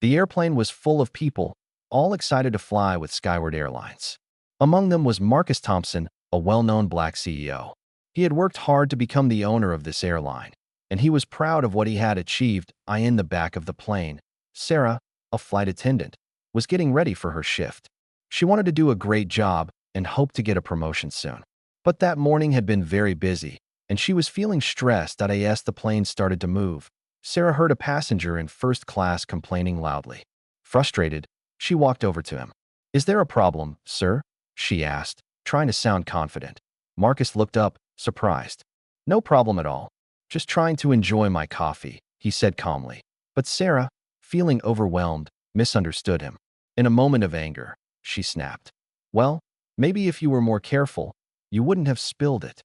The airplane was full of people, all excited to fly with Skyward Airlines. Among them was Marcus Thompson, a well-known black CEO. He had worked hard to become the owner of this airline, and he was proud of what he had achieved. In the back of the plane, Sarah, a flight attendant, was getting ready for her shift. She wanted to do a great job and hoped to get a promotion soon. But that morning had been very busy, and she was feeling stressed. As the plane started to move, Sarah heard a passenger in first class complaining loudly. Frustrated, she walked over to him. "Is there a problem, sir?" she asked, trying to sound confident. Marcus looked up, surprised. "No problem at all. Just trying to enjoy my coffee," he said calmly. But Sarah, feeling overwhelmed, misunderstood him. In a moment of anger, she snapped. "Well, maybe if you were more careful, you wouldn't have spilled it."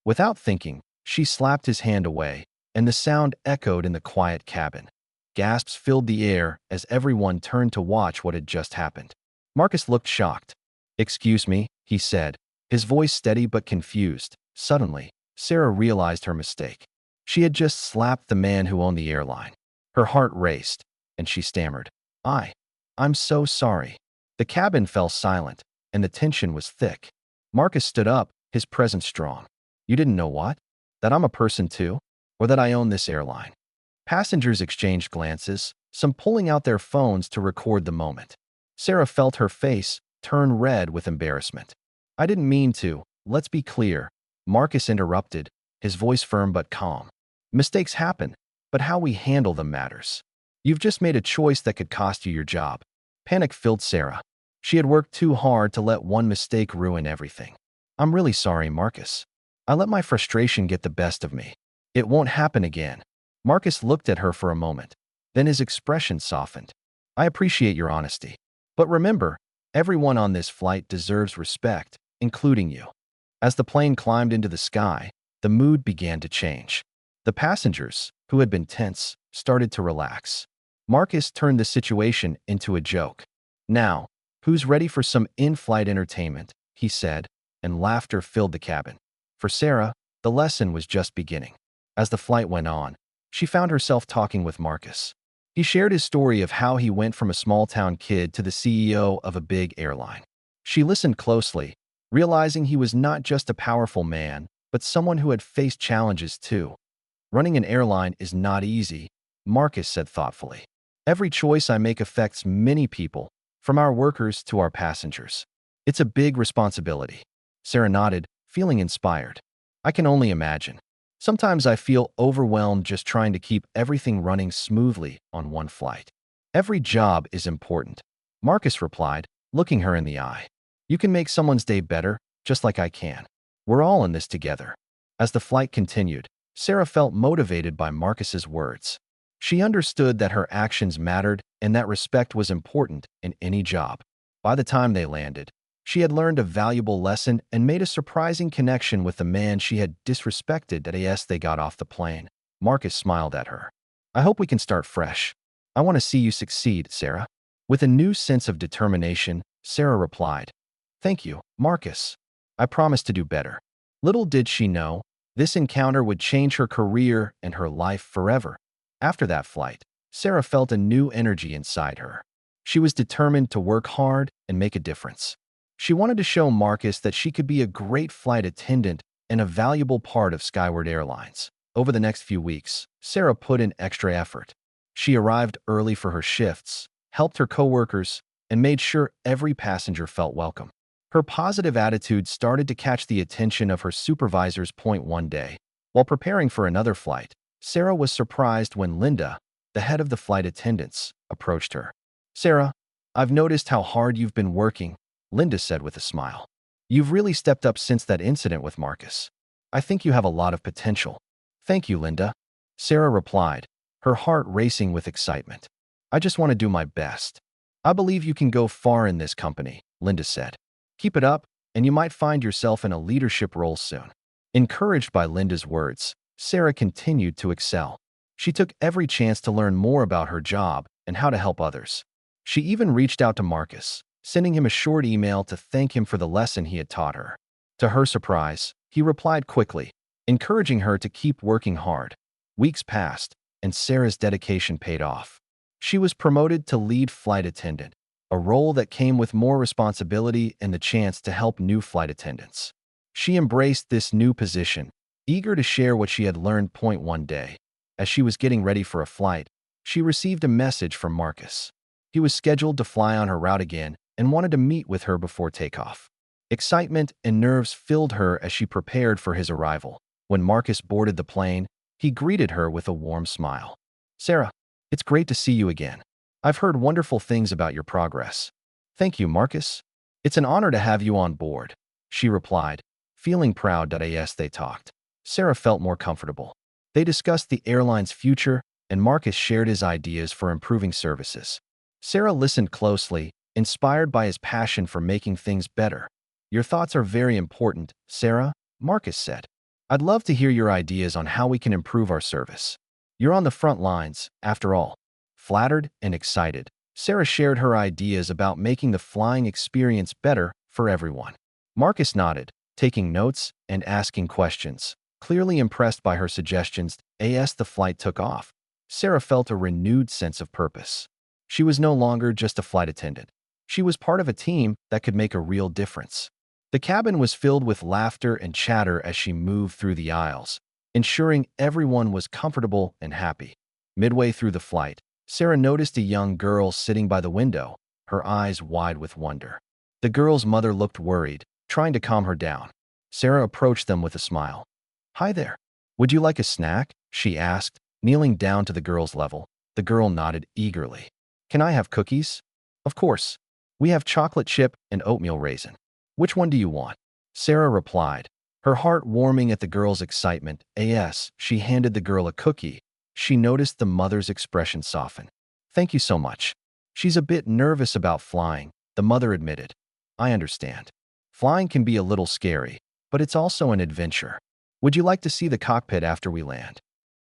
Without thinking, she slapped his hand away, and the sound echoed in the quiet cabin. Gasps filled the air as everyone turned to watch what had just happened. Marcus looked shocked. "Excuse me," he said, his voice steady but confused. Suddenly, Sarah realized her mistake. She had just slapped the man who owned the airline. Her heart raced, and she stammered, I'm so sorry." The cabin fell silent, and the tension was thick. Marcus stood up, his presence strong. "You didn't know what? That I'm a person too? Or that I own this airline?" Passengers exchanged glances, some pulling out their phones to record the moment. Sarah felt her face turn red with embarrassment. "I didn't mean to. Let's be clear," Marcus interrupted, his voice firm but calm. "Mistakes happen, but how we handle them matters. You've just made a choice that could cost you your job." Panic filled Sarah. She had worked too hard to let one mistake ruin everything. "I'm really sorry, Marcus. I let my frustration get the best of me. It won't happen again." Marcus looked at her for a moment. Then his expression softened. "I appreciate your honesty. But remember, everyone on this flight deserves respect, including you." As the plane climbed into the sky, the mood began to change. The passengers, who had been tense, started to relax. Marcus turned the situation into a joke. "Now, who's ready for some in-flight entertainment?" he said, and laughter filled the cabin. For Sarah, the lesson was just beginning. As the flight went on, she found herself talking with Marcus. He shared his story of how he went from a small-town kid to the CEO of a big airline. She listened closely, realizing he was not just a powerful man, but someone who had faced challenges too. "Running an airline is not easy," Marcus said thoughtfully. "Every choice I make affects many people, from our workers to our passengers. It's a big responsibility." Sarah nodded, feeling inspired. "I can only imagine. Sometimes I feel overwhelmed just trying to keep everything running smoothly on one flight." "Every job is important," Marcus replied, looking her in the eye. "You can make someone's day better, just like I can. We're all in this together." As the flight continued, Sarah felt motivated by Marcus's words. She understood that her actions mattered and that respect was important in any job. By the time they landed, she had learned a valuable lesson and made a surprising connection with the man she had disrespected as they got off the plane. Marcus smiled at her. "I hope we can start fresh. I want to see you succeed, Sarah." With a new sense of determination, Sarah replied, "Thank you, Marcus. I promise to do better." Little did she know, this encounter would change her career and her life forever. After that flight, Sarah felt a new energy inside her. She was determined to work hard and make a difference. She wanted to show Marcus that she could be a great flight attendant and a valuable part of Skyward Airlines. Over the next few weeks, Sarah put in extra effort. She arrived early for her shifts, helped her coworkers, and made sure every passenger felt welcome. Her positive attitude started to catch the attention of her supervisors. One day, while preparing for another flight, Sarah was surprised when Linda, the head of the flight attendants, approached her. "Sarah, I've noticed how hard you've been working," Linda said with a smile. "You've really stepped up since that incident with Marcus. I think you have a lot of potential." "Thank you, Linda," Sarah replied, her heart racing with excitement. "I just want to do my best." "I believe you can go far in this company," Linda said. "Keep it up, and you might find yourself in a leadership role soon." Encouraged by Linda's words, Sarah continued to excel. She took every chance to learn more about her job and how to help others. She even reached out to Marcus, sending him a short email to thank him for the lesson he had taught her. To her surprise, he replied quickly, encouraging her to keep working hard. Weeks passed, and Sarah's dedication paid off. She was promoted to lead flight attendant, a role that came with more responsibility and the chance to help new flight attendants. She embraced this new position, eager to share what she had learned. One day, as she was getting ready for a flight, she received a message from Marcus. He was scheduled to fly on her route again and wanted to meet with her before takeoff. Excitement and nerves filled her as she prepared for his arrival. When Marcus boarded the plane, he greeted her with a warm smile. "Sarah, it's great to see you again. I've heard wonderful things about your progress." "Thank you, Marcus. It's an honor to have you on board," she replied, feeling proud that as they talked, Sarah felt more comfortable. They discussed the airline's future, and Marcus shared his ideas for improving services. Sarah listened closely, inspired by his passion for making things better. "Your thoughts are very important, Sarah," Marcus said. "I'd love to hear your ideas on how we can improve our service. You're on the front lines, after all." Flattered and excited, Sarah shared her ideas about making the flying experience better for everyone. Marcus nodded, taking notes and asking questions. Clearly impressed by her suggestions, as the flight took off, Sarah felt a renewed sense of purpose. She was no longer just a flight attendant. She was part of a team that could make a real difference. The cabin was filled with laughter and chatter as she moved through the aisles, ensuring everyone was comfortable and happy. Midway through the flight, Sarah noticed a young girl sitting by the window, her eyes wide with wonder. The girl's mother looked worried, trying to calm her down. Sarah approached them with a smile. "Hi there. Would you like a snack?" she asked, kneeling down to the girl's level. The girl nodded eagerly. "Can I have cookies?" "Of course. We have chocolate chip and oatmeal raisin. Which one do you want?" Sarah replied, her heart warming at the girl's excitement. As she handed the girl a cookie, she noticed the mother's expression soften. "Thank you so much. She's a bit nervous about flying," the mother admitted. "I understand. Flying can be a little scary, but it's also an adventure. Would you like to see the cockpit after we land?"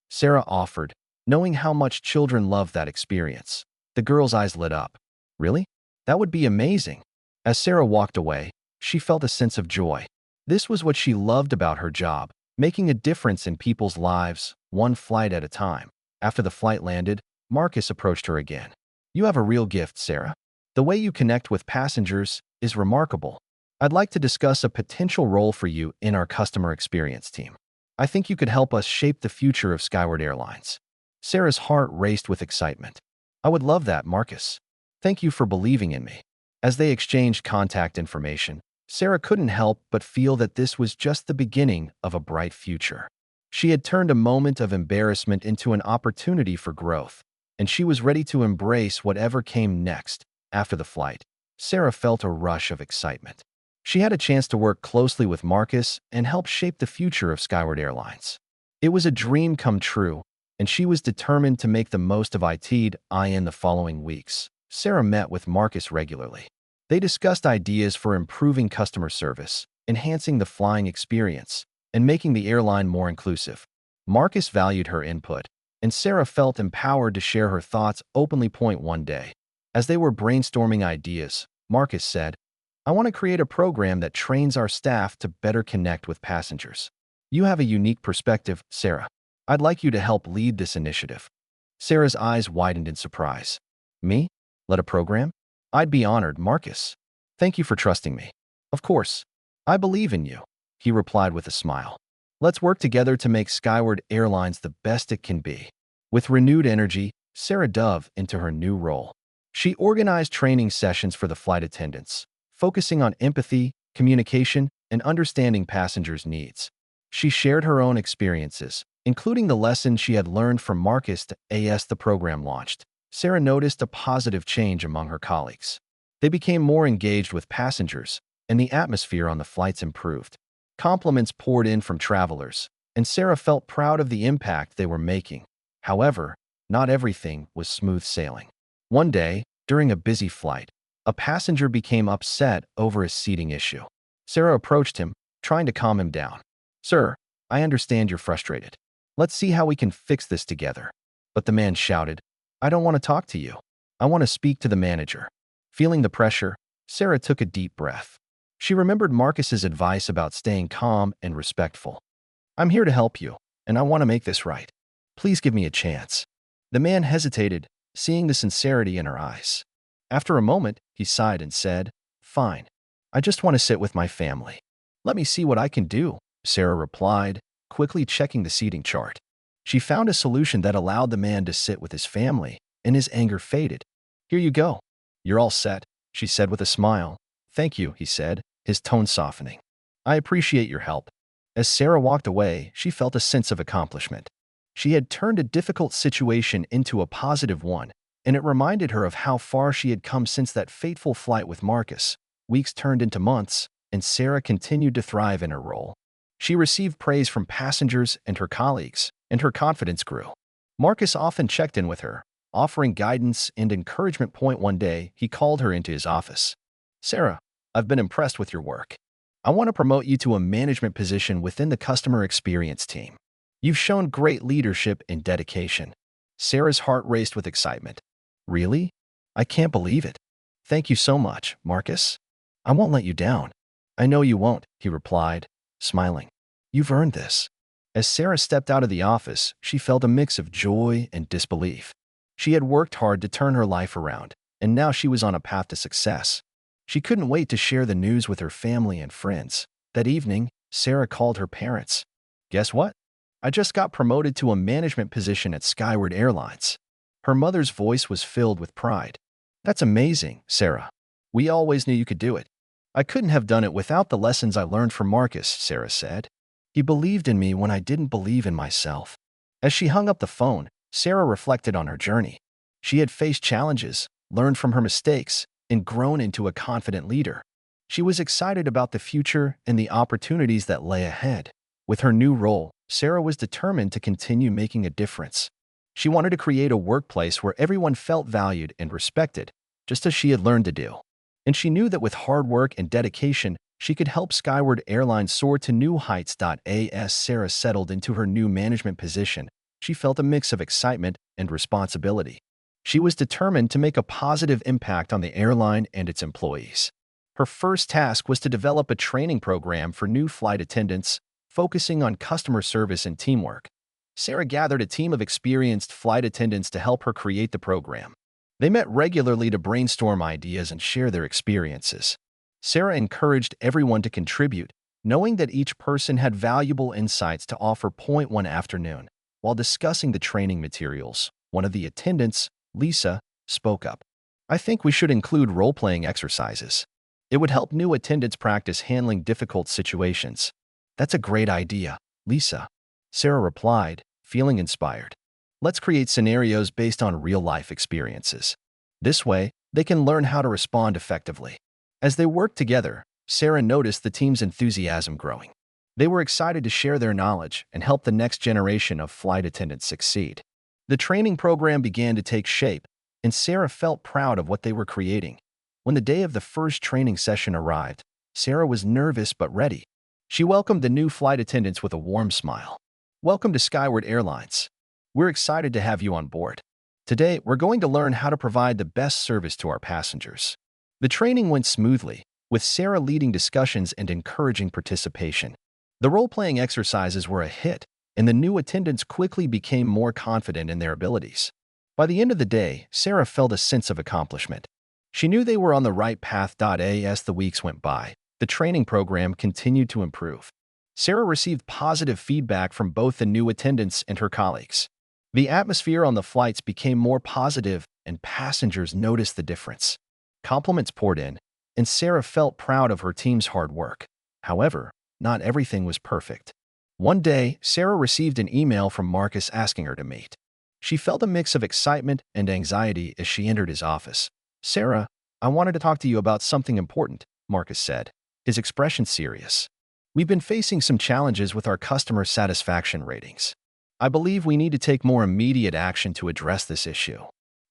Sarah offered, knowing how much children love that experience. The girl's eyes lit up. "Really? That would be amazing." As Sarah walked away, she felt a sense of joy. This was what she loved about her job, making a difference in people's lives, one flight at a time. After the flight landed, Marcus approached her again. "You have a real gift, Sarah. The way you connect with passengers is remarkable. I'd like to discuss a potential role for you in our customer experience team. I think you could help us shape the future of Skyward Airlines." Sarah's heart raced with excitement. "I would love that, Marcus. Thank you for believing in me." As they exchanged contact information, Sarah couldn't help but feel that this was just the beginning of a bright future. She had turned a moment of embarrassment into an opportunity for growth, and she was ready to embrace whatever came next. After the flight, Sarah felt a rush of excitement. She had a chance to work closely with Marcus and help shape the future of Skyward Airlines. It was a dream come true, and she was determined to make the most of it. In the following weeks, Sarah met with Marcus regularly. They discussed ideas for improving customer service, enhancing the flying experience, and making the airline more inclusive. Marcus valued her input, and Sarah felt empowered to share her thoughts openly. One day, as they were brainstorming ideas, Marcus said, "I want to create a program that trains our staff to better connect with passengers. You have a unique perspective, Sarah. I'd like you to help lead this initiative." Sarah's eyes widened in surprise. "Me? Lead a program? I'd be honored, Marcus. Thank you for trusting me." "Of course. I believe in you," he replied with a smile. "Let's work together to make Skyward Airlines the best it can be." With renewed energy, Sarah dove into her new role. She organized training sessions for the flight attendants, focusing on empathy, communication, and understanding passengers' needs. She shared her own experiences, including the lessons she had learned from Marcus. As the program launched, Sarah noticed a positive change among her colleagues. They became more engaged with passengers, and the atmosphere on the flights improved. Compliments poured in from travelers, and Sarah felt proud of the impact they were making. However, not everything was smooth sailing. One day, during a busy flight, a passenger became upset over a seating issue. Sarah approached him, trying to calm him down. "Sir, I understand you're frustrated. Let's see how we can fix this together." But the man shouted, "I don't want to talk to you. I want to speak to the manager." Feeling the pressure, Sarah took a deep breath. She remembered Marcus's advice about staying calm and respectful. "I'm here to help you, and I want to make this right. Please give me a chance." The man hesitated, seeing the sincerity in her eyes. After a moment, he sighed and said, "Fine. I just want to sit with my family." "Let me see what I can do," Sarah replied, quickly checking the seating chart. She found a solution that allowed the man to sit with his family, and his anger faded. "Here you go. You're all set," she said with a smile. "Thank you," he said, his tone softening. "I appreciate your help." As Sarah walked away, she felt a sense of accomplishment. She had turned a difficult situation into a positive one, and it reminded her of how far she had come since that fateful flight with Marcus. Weeks turned into months, and Sarah continued to thrive in her role. She received praise from passengers and her colleagues, and her confidence grew. Marcus often checked in with her, offering guidance and encouragement. One day, he called her into his office. "Sarah, I've been impressed with your work. I want to promote you to a management position within the customer experience team. You've shown great leadership and dedication." Sarah's heart raced with excitement. "Really? I can't believe it. Thank you so much, Marcus. I won't let you down." "I know you won't," he replied, smiling. "You've earned this." As Sarah stepped out of the office, she felt a mix of joy and disbelief. She had worked hard to turn her life around, and now she was on a path to success. She couldn't wait to share the news with her family and friends. That evening, Sarah called her parents. "Guess what? I just got promoted to a management position at Skyward Airlines." Her mother's voice was filled with pride. "That's amazing, Sarah. We always knew you could do it." "I couldn't have done it without the lessons I learned from Marcus," Sarah said. "He believed in me when I didn't believe in myself." As she hung up the phone, Sarah reflected on her journey. She had faced challenges, learned from her mistakes, and grown into a confident leader. She was excited about the future and the opportunities that lay ahead. With her new role, Sarah was determined to continue making a difference. She wanted to create a workplace where everyone felt valued and respected, just as she had learned to do. And she knew that with hard work and dedication, she could help Skyward Airlines soar to new heights. As Sarah settled into her new management position, she felt a mix of excitement and responsibility. She was determined to make a positive impact on the airline and its employees. Her first task was to develop a training program for new flight attendants, focusing on customer service and teamwork. Sarah gathered a team of experienced flight attendants to help her create the program. They met regularly to brainstorm ideas and share their experiences. Sarah encouraged everyone to contribute, knowing that each person had valuable insights to offer. One afternoon, while discussing the training materials, one of the attendants, Lisa, spoke up. "I think we should include role-playing exercises. It would help new attendants practice handling difficult situations." "That's a great idea, Lisa," Sarah replied, feeling inspired. "Let's create scenarios based on real-life experiences. This way, they can learn how to respond effectively." As they worked together, Sarah noticed the team's enthusiasm growing. They were excited to share their knowledge and help the next generation of flight attendants succeed. The training program began to take shape, and Sarah felt proud of what they were creating. When the day of the first training session arrived, Sarah was nervous but ready. She welcomed the new flight attendants with a warm smile. "Welcome to Skyward Airlines. We're excited to have you on board. Today, we're going to learn how to provide the best service to our passengers." The training went smoothly, with Sarah leading discussions and encouraging participation. The role-playing exercises were a hit, and the new attendants quickly became more confident in their abilities. By the end of the day, Sarah felt a sense of accomplishment. She knew they were on the right path. As the weeks went by, the training program continued to improve. Sarah received positive feedback from both the new attendants and her colleagues. The atmosphere on the flights became more positive, and passengers noticed the difference. Compliments poured in, and Sarah felt proud of her team's hard work. However, not everything was perfect. One day, Sarah received an email from Marcus asking her to meet. She felt a mix of excitement and anxiety as she entered his office. "Sarah, I wanted to talk to you about something important," Marcus said, his expression serious. "We've been facing some challenges with our customer satisfaction ratings. I believe we need to take more immediate action to address this issue."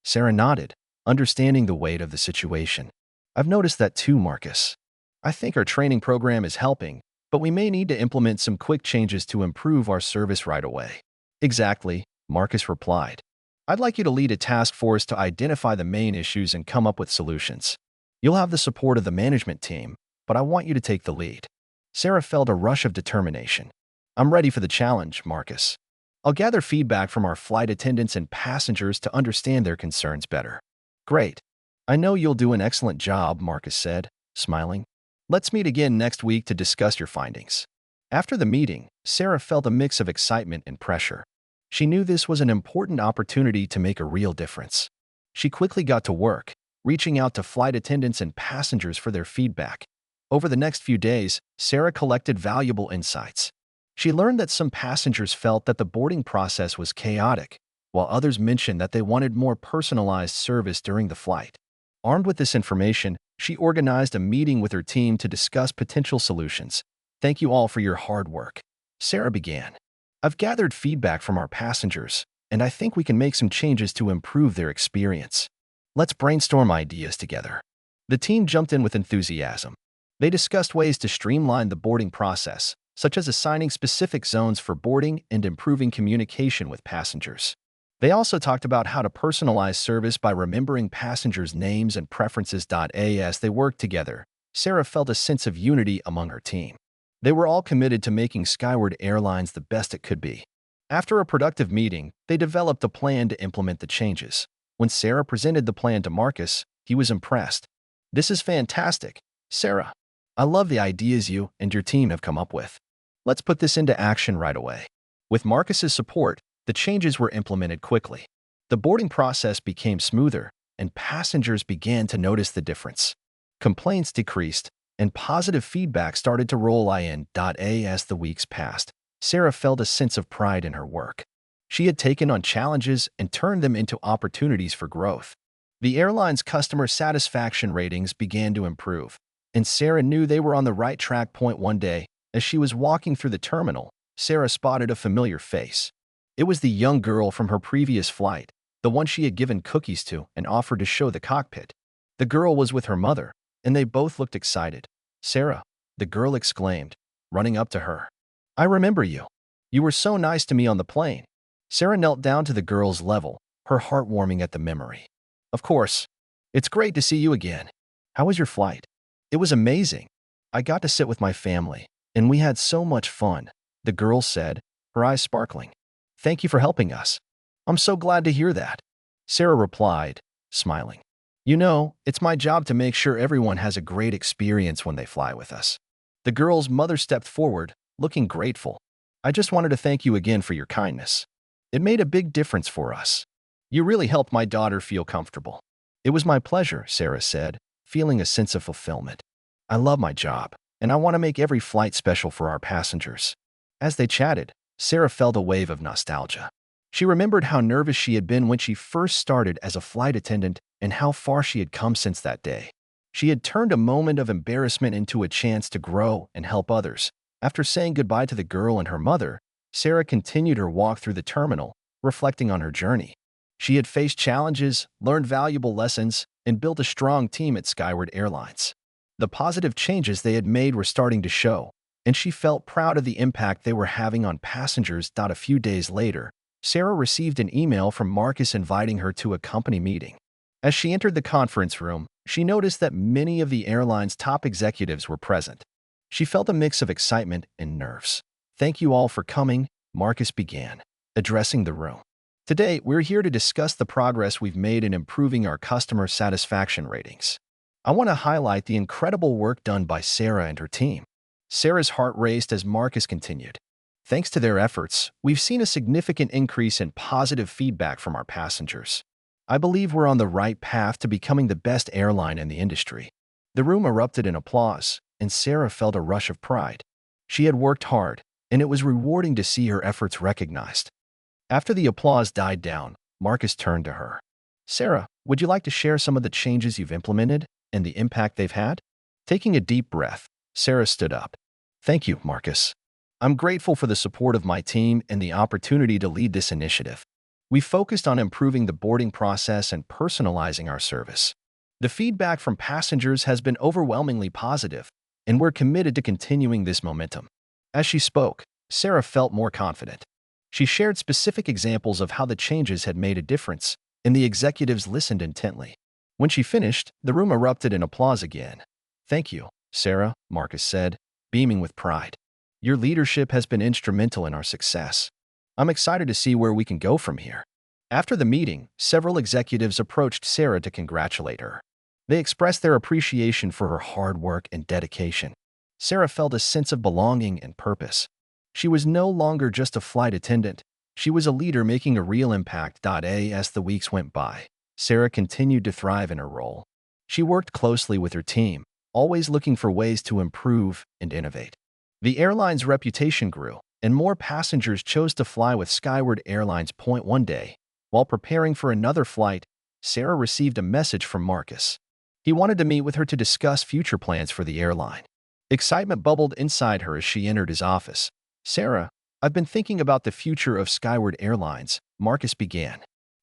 Sarah nodded, understanding the weight of the situation. "I've noticed that too, Marcus. I think our training program is helping, but we may need to implement some quick changes to improve our service right away." "Exactly," Marcus replied. "I'd like you to lead a task force to identify the main issues and come up with solutions. You'll have the support of the management team, but I want you to take the lead." Sarah felt a rush of determination. "I'm ready for the challenge, Marcus." I'll gather feedback from our flight attendants and passengers to understand their concerns better. Great. I know you'll do an excellent job, Marcus said, smiling. Let's meet again next week to discuss your findings. After the meeting, Sarah felt a mix of excitement and pressure. She knew this was an important opportunity to make a real difference. She quickly got to work, reaching out to flight attendants and passengers for their feedback. Over the next few days, Sarah collected valuable insights. She learned that some passengers felt that the boarding process was chaotic, while others mentioned that they wanted more personalized service during the flight. Armed with this information, she organized a meeting with her team to discuss potential solutions. Thank you all for your hard work. Sarah began. I've gathered feedback from our passengers, and I think we can make some changes to improve their experience. Let's brainstorm ideas together. The team jumped in with enthusiasm. They discussed ways to streamline the boarding process, such as assigning specific zones for boarding and improving communication with passengers. They also talked about how to personalize service by remembering passengers' names and preferences. As they worked together, Sarah felt a sense of unity among her team. They were all committed to making Skyward Airlines the best it could be. After a productive meeting, they developed a plan to implement the changes. When Sarah presented the plan to Marcus, he was impressed. This is fantastic, Sarah. I love the ideas you and your team have come up with. Let's put this into action right away. With Marcus's support, the changes were implemented quickly. The boarding process became smoother, and passengers began to notice the difference. Complaints decreased, and positive feedback started to roll in. As the weeks passed, Sarah felt a sense of pride in her work. She had taken on challenges and turned them into opportunities for growth. The airline's customer satisfaction ratings began to improve, and Sarah knew they were on the right track. One day, as she was walking through the terminal, Sarah spotted a familiar face. It was the young girl from her previous flight, the one she had given cookies to and offered to show the cockpit. The girl was with her mother, and they both looked excited. Sarah, the girl exclaimed, running up to her. I remember you. You were so nice to me on the plane. Sarah knelt down to the girl's level, her heart warming at the memory. Of course. It's great to see you again. How was your flight? It was amazing. I got to sit with my family, and we had so much fun, the girl said, her eyes sparkling. Thank you for helping us. I'm so glad to hear that. Sarah replied, smiling. You know, it's my job to make sure everyone has a great experience when they fly with us. The girl's mother stepped forward, looking grateful. I just wanted to thank you again for your kindness. It made a big difference for us. You really helped my daughter feel comfortable. It was my pleasure, Sarah said, feeling a sense of fulfillment. I love my job, and I want to make every flight special for our passengers. As they chatted, Sarah felt a wave of nostalgia. She remembered how nervous she had been when she first started as a flight attendant and how far she had come since that day. She had turned a moment of embarrassment into a chance to grow and help others. After saying goodbye to the girl and her mother, Sarah continued her walk through the terminal, reflecting on her journey. She had faced challenges, learned valuable lessons, and built a strong team at Skyward Airlines. The positive changes they had made were starting to show, and she felt proud of the impact they were having on passengers. A few days later, Sarah received an email from Marcus inviting her to a company meeting. As she entered the conference room, she noticed that many of the airline's top executives were present. She felt a mix of excitement and nerves. Thank you all for coming, Marcus began, addressing the room. Today, we're here to discuss the progress we've made in improving our customer satisfaction ratings. I want to highlight the incredible work done by Sarah and her team. Sarah's heart raced as Marcus continued. Thanks to their efforts, we've seen a significant increase in positive feedback from our passengers. I believe we're on the right path to becoming the best airline in the industry. The room erupted in applause, and Sarah felt a rush of pride. She had worked hard, and it was rewarding to see her efforts recognized. After the applause died down, Marcus turned to her. Sarah, would you like to share some of the changes you've implemented and the impact they've had? Taking a deep breath, Sarah stood up. Thank you, Marcus. I'm grateful for the support of my team and the opportunity to lead this initiative. We focused on improving the boarding process and personalizing our service. The feedback from passengers has been overwhelmingly positive, and we're committed to continuing this momentum. As she spoke, Sarah felt more confident. She shared specific examples of how the changes had made a difference, and the executives listened intently. When she finished, the room erupted in applause again. Thank you, Sarah, Marcus said, beaming with pride. Your leadership has been instrumental in our success. I'm excited to see where we can go from here. After the meeting, several executives approached Sarah to congratulate her. They expressed their appreciation for her hard work and dedication. Sarah felt a sense of belonging and purpose. She was no longer just a flight attendant. She was a leader making a real impact. As the weeks went by, Sarah continued to thrive in her role. She worked closely with her team, always looking for ways to improve and innovate. The airline's reputation grew, and more passengers chose to fly with Skyward Airlines. One day, while preparing for another flight, Sarah received a message from Marcus. He wanted to meet with her to discuss future plans for the airline. Excitement bubbled inside her as she entered his office. "Sarah, I've been thinking about the future of Skyward Airlines," Marcus began.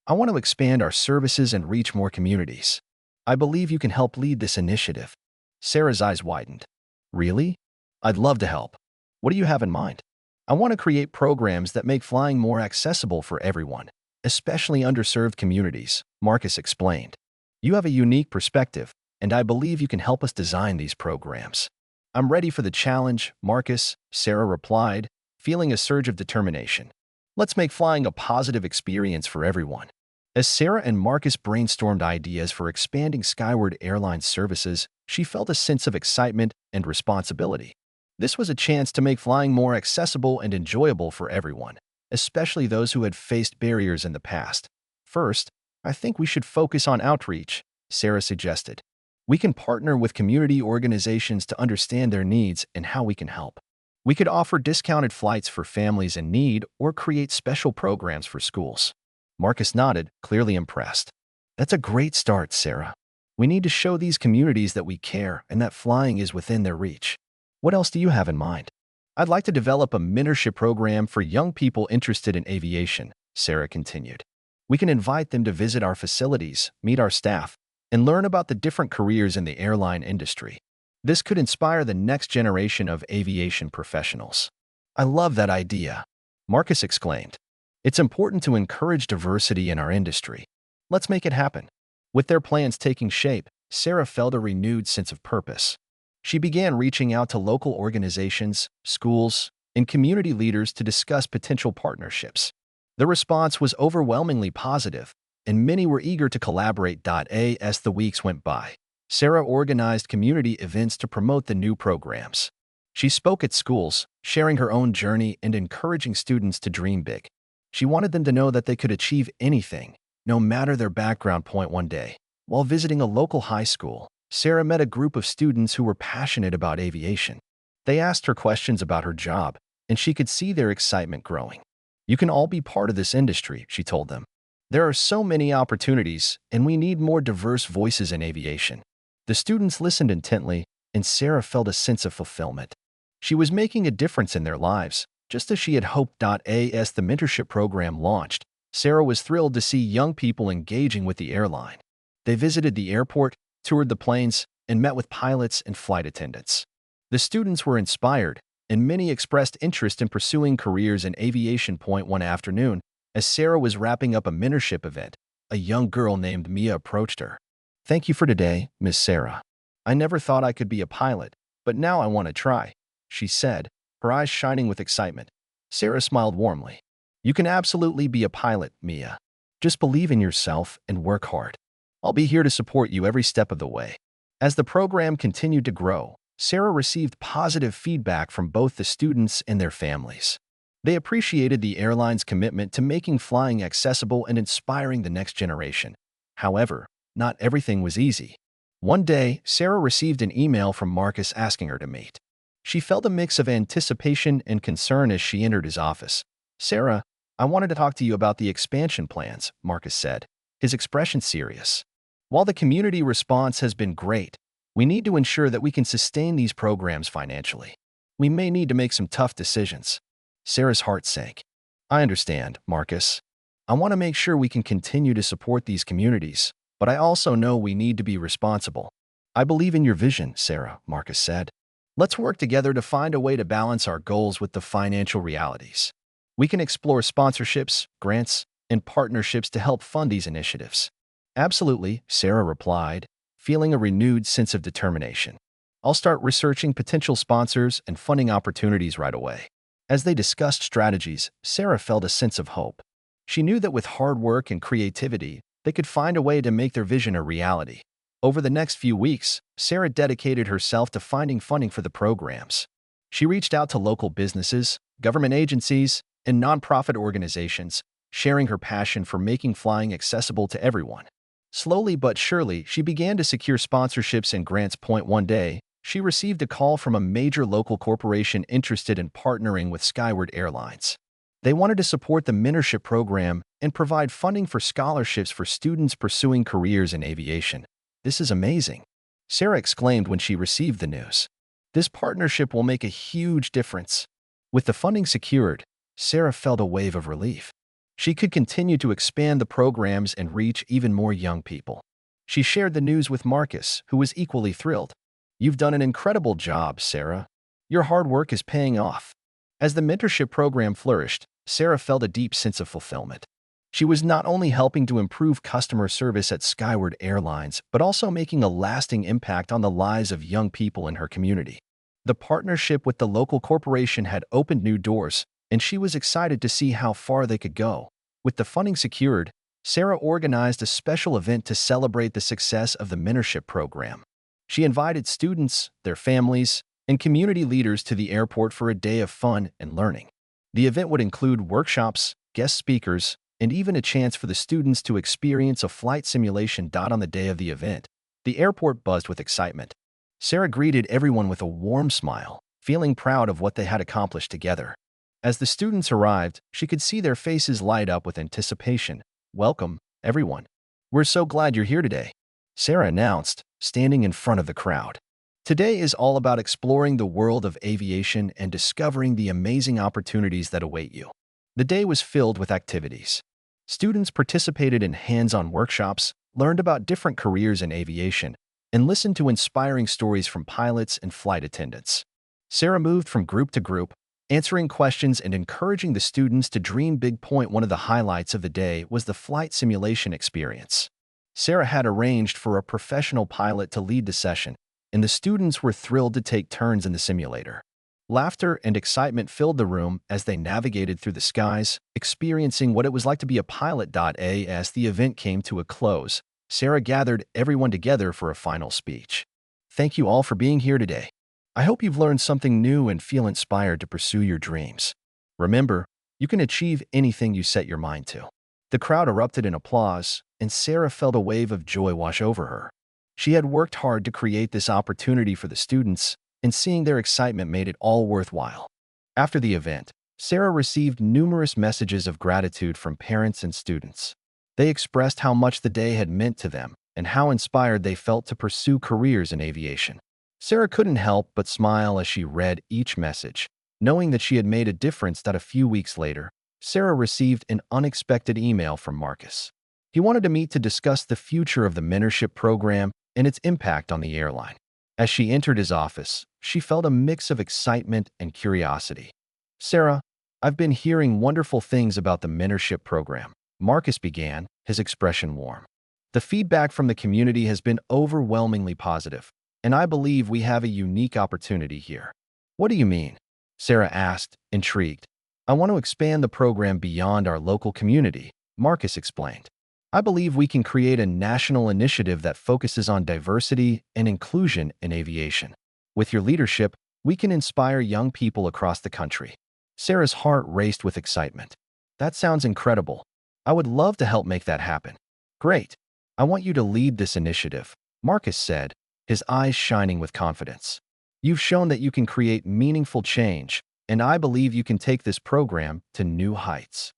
"I want to expand our services and reach more communities. I believe you can help lead this initiative." Sarah's eyes widened. "Really? I'd love to help. What do you have in mind?" "I want to create programs that make flying more accessible for everyone, especially underserved communities," Marcus explained. "You have a unique perspective, and I believe you can help us design these programs." "I'm ready for the challenge, Marcus," Sarah replied, feeling a surge of determination. "Let's make flying a positive experience for everyone." As Sarah and Marcus brainstormed ideas for expanding Skyward Airlines services, she felt a sense of excitement and responsibility. This was a chance to make flying more accessible and enjoyable for everyone, especially those who had faced barriers in the past. "First, I think we should focus on outreach," Sarah suggested. "We can partner with community organizations to understand their needs and how we can help. We could offer discounted flights for families in need or create special programs for schools." Marcus nodded, clearly impressed. "That's a great start, Sarah. We need to show these communities that we care and that flying is within their reach. What else do you have in mind?" "I'd like to develop a mentorship program for young people interested in aviation," Sarah continued. "We can invite them to visit our facilities, meet our staff, and learn about the different careers in the airline industry. This could inspire the next generation of aviation professionals." "I love that idea," Marcus exclaimed. "It's important to encourage diversity in our industry. Let's make it happen." With their plans taking shape, Sarah felt a renewed sense of purpose. She began reaching out to local organizations, schools, and community leaders to discuss potential partnerships. The response was overwhelmingly positive, and many were eager to collaborate. As the weeks went by, Sarah organized community events to promote the new programs. She spoke at schools, sharing her own journey and encouraging students to dream big. She wanted them to know that they could achieve anything, no matter their background. One day, while visiting a local high school, Sarah met a group of students who were passionate about aviation. They asked her questions about her job, and she could see their excitement growing. "You can all be part of this industry," she told them. "There are so many opportunities, and we need more diverse voices in aviation." The students listened intently, and Sarah felt a sense of fulfillment. She was making a difference in their lives, just as she had hoped. As the mentorship program launched, Sarah was thrilled to see young people engaging with the airline. They visited the airport, toured the planes, and met with pilots and flight attendants. The students were inspired, and many expressed interest in pursuing careers in aviation. One afternoon, as Sarah was wrapping up a mentorship event, a young girl named Mia approached her. "Thank you for today, Miss Sarah. I never thought I could be a pilot, but now I want to try," she said, her eyes shining with excitement. Sarah smiled warmly. "You can absolutely be a pilot, Mia. Just believe in yourself and work hard. I'll be here to support you every step of the way." As the program continued to grow, Sarah received positive feedback from both the students and their families. They appreciated the airline's commitment to making flying accessible and inspiring the next generation. However, not everything was easy. One day, Sarah received an email from Marcus asking her to meet. She felt a mix of anticipation and concern as she entered his office. "Sarah, I wanted to talk to you about the expansion plans," Marcus said, his expression serious. "While the community response has been great, we need to ensure that we can sustain these programs financially. We may need to make some tough decisions." Sarah's heart sank. "I understand, Marcus. I want to make sure we can continue to support these communities, but I also know we need to be responsible." "I believe in your vision, Sarah," Marcus said. "Let's work together to find a way to balance our goals with the financial realities. We can explore sponsorships, grants, and partnerships to help fund these initiatives." "Absolutely," Sarah replied, feeling a renewed sense of determination. "I'll start researching potential sponsors and funding opportunities right away." As they discussed strategies, Sarah felt a sense of hope. She knew that with hard work and creativity, they could find a way to make their vision a reality. Over the next few weeks, Sarah dedicated herself to finding funding for the programs. She reached out to local businesses, government agencies, and nonprofit organizations, sharing her passion for making flying accessible to everyone. Slowly but surely, she began to secure sponsorships and grants. One day, she received a call from a major local corporation interested in partnering with Skyward Airlines. They wanted to support the mentorship program and provide funding for scholarships for students pursuing careers in aviation. "This is amazing," Sarah exclaimed when she received the news. "This partnership will make a huge difference." With the funding secured, Sarah felt a wave of relief. She could continue to expand the programs and reach even more young people. She shared the news with Marcus, who was equally thrilled. "You've done an incredible job, Sarah. Your hard work is paying off." As the mentorship program flourished, Sarah felt a deep sense of fulfillment. She was not only helping to improve customer service at Skyward Airlines, but also making a lasting impact on the lives of young people in her community. The partnership with the local corporation had opened new doors, and she was excited to see how far they could go. With the funding secured, Sarah organized a special event to celebrate the success of the mentorship program. She invited students, their families, and community leaders to the airport for a day of fun and learning. The event would include workshops, guest speakers, and even a chance for the students to experience a flight simulation. On the day of the event, the airport buzzed with excitement. Sarah greeted everyone with a warm smile, feeling proud of what they had accomplished together. As the students arrived, she could see their faces light up with anticipation. "Welcome, everyone. We're so glad you're here today," Sarah announced, standing in front of the crowd. "Today is all about exploring the world of aviation and discovering the amazing opportunities that await you." The day was filled with activities. Students participated in hands-on workshops, learned about different careers in aviation, and listened to inspiring stories from pilots and flight attendants. Sarah moved from group to group, answering questions and encouraging the students to dream big. One of the highlights of the day was the flight simulation experience. Sarah had arranged for a professional pilot to lead the session, and the students were thrilled to take turns in the simulator. Laughter and excitement filled the room as they navigated through the skies, experiencing what it was like to be a pilot. As the event came to a close, Sarah gathered everyone together for a final speech. "Thank you all for being here today. I hope you've learned something new and feel inspired to pursue your dreams. Remember, you can achieve anything you set your mind to." The crowd erupted in applause, and Sarah felt a wave of joy wash over her. She had worked hard to create this opportunity for the students, and seeing their excitement made it all worthwhile. After the event, Sarah received numerous messages of gratitude from parents and students. They expressed how much the day had meant to them and how inspired they felt to pursue careers in aviation. Sarah couldn't help but smile as she read each message, knowing that she had made a difference. A few weeks later, Sarah received an unexpected email from Marcus. He wanted to meet to discuss the future of the mentorship program and its impact on the airline. As she entered his office, she felt a mix of excitement and curiosity. "Sarah, I've been hearing wonderful things about the mentorship program," Marcus began, his expression warm. "The feedback from the community has been overwhelmingly positive, and I believe we have a unique opportunity here." "What do you mean?" Sarah asked, intrigued. "I want to expand the program beyond our local community," Marcus explained. "I believe we can create a national initiative that focuses on diversity and inclusion in aviation. With your leadership, we can inspire young people across the country." Sarah's heart raced with excitement. "That sounds incredible. I would love to help make that happen." "Great. I want you to lead this initiative," Marcus said, his eyes shining with confidence. "You've shown that you can create meaningful change, and I believe you can take this program to new heights."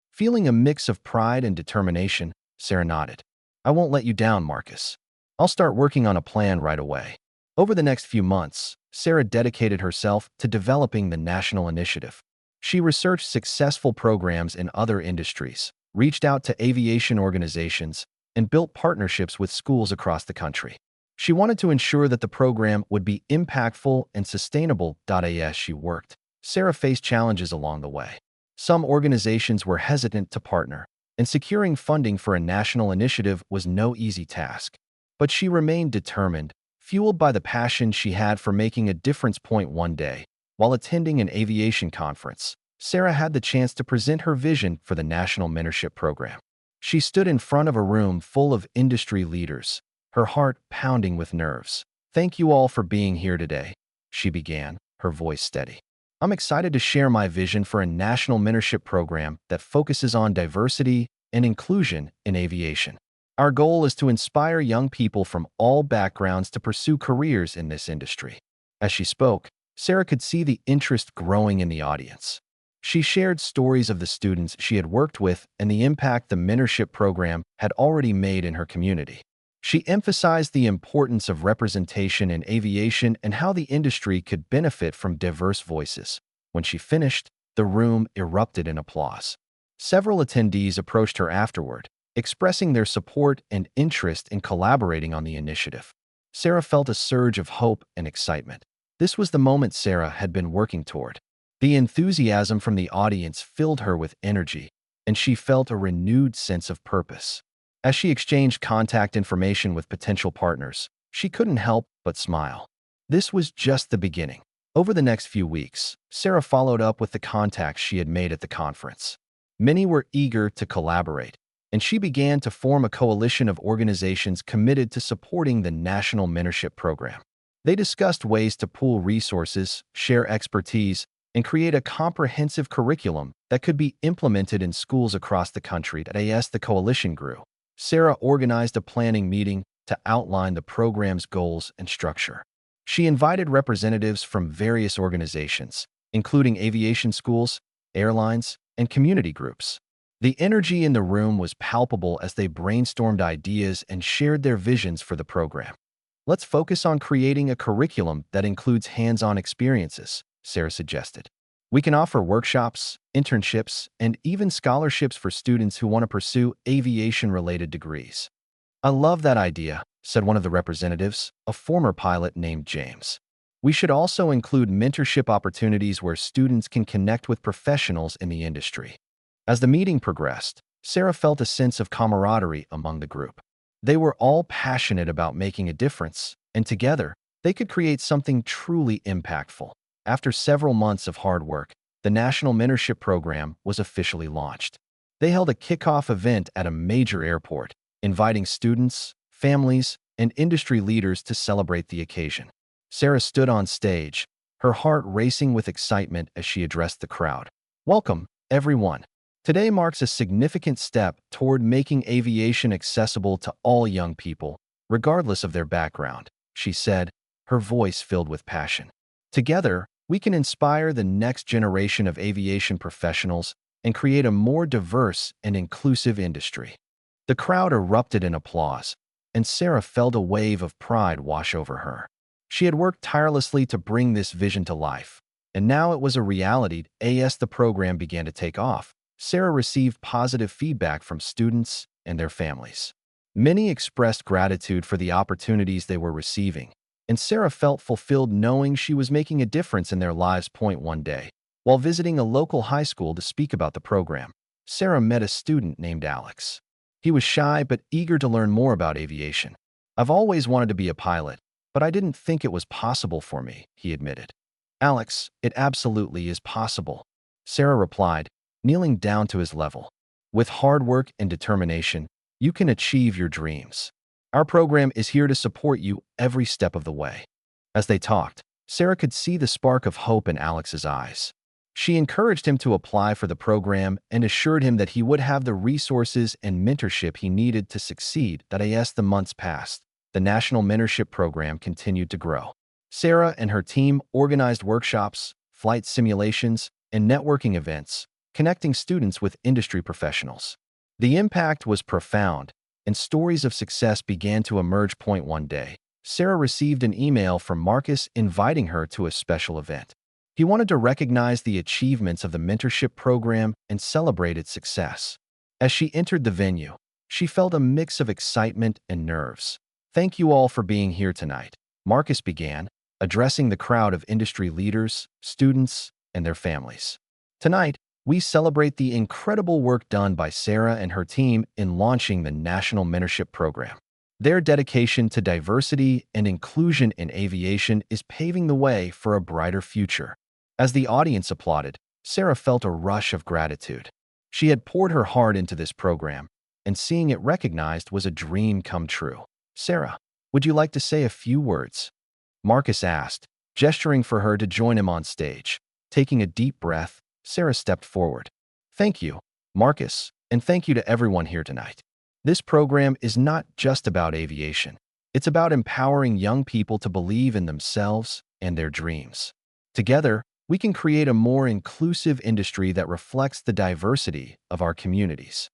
Feeling a mix of pride and determination, Sarah nodded. "I won't let you down, Marcus. I'll start working on a plan right away." Over the next few months, Sarah dedicated herself to developing the national initiative. She researched successful programs in other industries, reached out to aviation organizations, and built partnerships with schools across the country. She wanted to ensure that the program would be impactful and sustainable. As she worked, Sarah faced challenges along the way. Some organizations were hesitant to partner, and securing funding for a national initiative was no easy task. But she remained determined, fueled by the passion she had for making a difference. One day, While attending an aviation conference, Sarah had the chance to present her vision for the National Mentorship Program. She stood in front of a room full of industry leaders, her heart pounding with nerves. "Thank you all for being here today," she began, her voice steady. "I'm excited to share my vision for a national mentorship program that focuses on diversity and inclusion in aviation. Our goal is to inspire young people from all backgrounds to pursue careers in this industry." As she spoke, Sarah could see the interest growing in the audience. She shared stories of the students she had worked with and the impact the mentorship program had already made in her community. She emphasized the importance of representation in aviation and how the industry could benefit from diverse voices. When she finished, the room erupted in applause. Several attendees approached her afterward, expressing their support and interest in collaborating on the initiative. Sarah felt a surge of hope and excitement. This was the moment Sarah had been working toward. The enthusiasm from the audience filled her with energy, and she felt a renewed sense of purpose. As she exchanged contact information with potential partners, she couldn't help but smile. This was just the beginning. Over the next few weeks, Sarah followed up with the contacts she had made at the conference. Many were eager to collaborate, and she began to form a coalition of organizations committed to supporting the National Mentorship Program. They discussed ways to pool resources, share expertise, and create a comprehensive curriculum that could be implemented in schools across the country. As the coalition grew, Sarah organized a planning meeting to outline the program's goals and structure. She invited representatives from various organizations, including aviation schools, airlines, and community groups. The energy in the room was palpable as they brainstormed ideas and shared their visions for the program. "Let's focus on creating a curriculum that includes hands-on experiences," Sarah suggested. "We can offer workshops, internships, and even scholarships for students who want to pursue aviation-related degrees." "I love that idea," said one of the representatives, a former pilot named James. "We should also include mentorship opportunities where students can connect with professionals in the industry." As the meeting progressed, Sarah felt a sense of camaraderie among the group. They were all passionate about making a difference, and together, they could create something truly impactful. After several months of hard work, the National Mentorship Program was officially launched. They held a kickoff event at a major airport, inviting students, families, and industry leaders to celebrate the occasion. Sarah stood on stage, her heart racing with excitement as she addressed the crowd. "Welcome, everyone. Today marks a significant step toward making aviation accessible to all young people, regardless of their background," she said, her voice filled with passion. "Together, we can inspire the next generation of aviation professionals and create a more diverse and inclusive industry." The crowd erupted in applause, and Sarah felt a wave of pride wash over her. She had worked tirelessly to bring this vision to life, and now it was a reality. As the program began to take off, Sarah received positive feedback from students and their families. Many expressed gratitude for the opportunities they were receiving, and Sarah felt fulfilled knowing she was making a difference in their lives. One day, while visiting a local high school to speak about the program, Sarah met a student named Alex. He was shy but eager to learn more about aviation. "I've always wanted to be a pilot, but I didn't think it was possible for me," he admitted. "Alex, it absolutely is possible," Sarah replied, kneeling down to his level. "With hard work and determination, you can achieve your dreams. Our program is here to support you every step of the way." As they talked, Sarah could see the spark of hope in Alex's eyes. She encouraged him to apply for the program and assured him that he would have the resources and mentorship he needed to succeed. As the months passed, the National Mentorship Program continued to grow. Sarah and her team organized workshops, flight simulations, and networking events, connecting students with industry professionals. The impact was profound, and stories of success began to emerge. One day, Sarah received an email from Marcus inviting her to a special event. He wanted to recognize the achievements of the mentorship program and celebrate its success. As she entered the venue, she felt a mix of excitement and nerves. "Thank you all for being here tonight," Marcus began, addressing the crowd of industry leaders, students, and their families. "Tonight, we celebrate the incredible work done by Sarah and her team in launching the National Mentorship Program. Their dedication to diversity and inclusion in aviation is paving the way for a brighter future. As the audience applauded, Sarah felt a rush of gratitude. She had poured her heart into this program, and seeing it recognized was a dream come true. "Sarah, would you like to say a few words?" Marcus asked, gesturing for her to join him on stage. Taking a deep breath, Sarah stepped forward. "Thank you, Marcus, and thank you to everyone here tonight. This program is not just about aviation. It's about empowering young people to believe in themselves and their dreams. Together, we can create a more inclusive industry that reflects the diversity of our communities."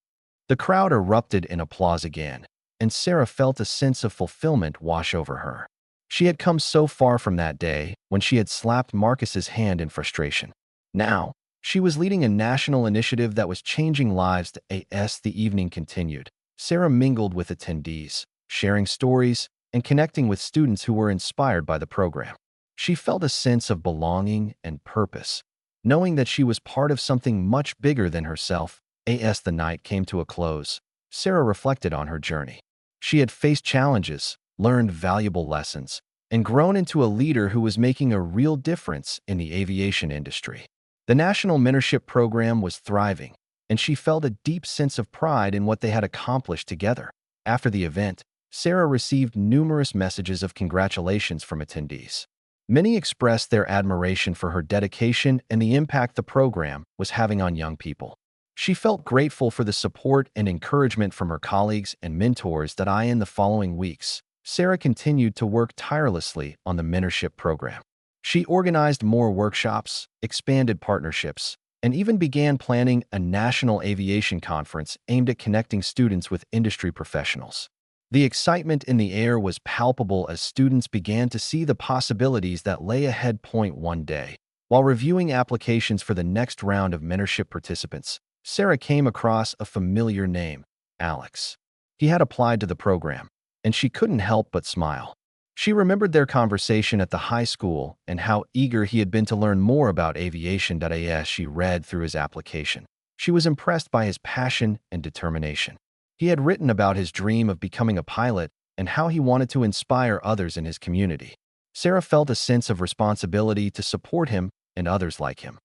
The crowd erupted in applause again, and Sarah felt a sense of fulfillment wash over her. She had come so far from that day when she had slapped Marcus's hand in frustration. Now, she was leading a national initiative that was changing lives. As the evening continued, Sarah mingled with attendees, sharing stories and connecting with students who were inspired by the program. She felt a sense of belonging and purpose, knowing that she was part of something much bigger than herself. As the night came to a close, Sarah reflected on her journey. She had faced challenges, learned valuable lessons, and grown into a leader who was making a real difference in the aviation industry. The National Mentorship Program was thriving, and she felt a deep sense of pride in what they had accomplished together. After the event, Sarah received numerous messages of congratulations from attendees. Many expressed their admiration for her dedication and the impact the program was having on young people. She felt grateful for the support and encouragement from her colleagues and mentors. In the following weeks, Sarah continued to work tirelessly on the mentorship program. She organized more workshops, expanded partnerships, and even began planning a national aviation conference aimed at connecting students with industry professionals. The excitement in the air was palpable as students began to see the possibilities that lay ahead. One day, while reviewing applications for the next round of mentorship participants, Sarah came across a familiar name, Alex. He had applied to the program, and she couldn't help but smile. She remembered their conversation at the high school and how eager he had been to learn more about aviation. As she read through his application, she was impressed by his passion and determination. He had written about his dream of becoming a pilot and how he wanted to inspire others in his community. Sarah felt a sense of responsibility to support him and others like him.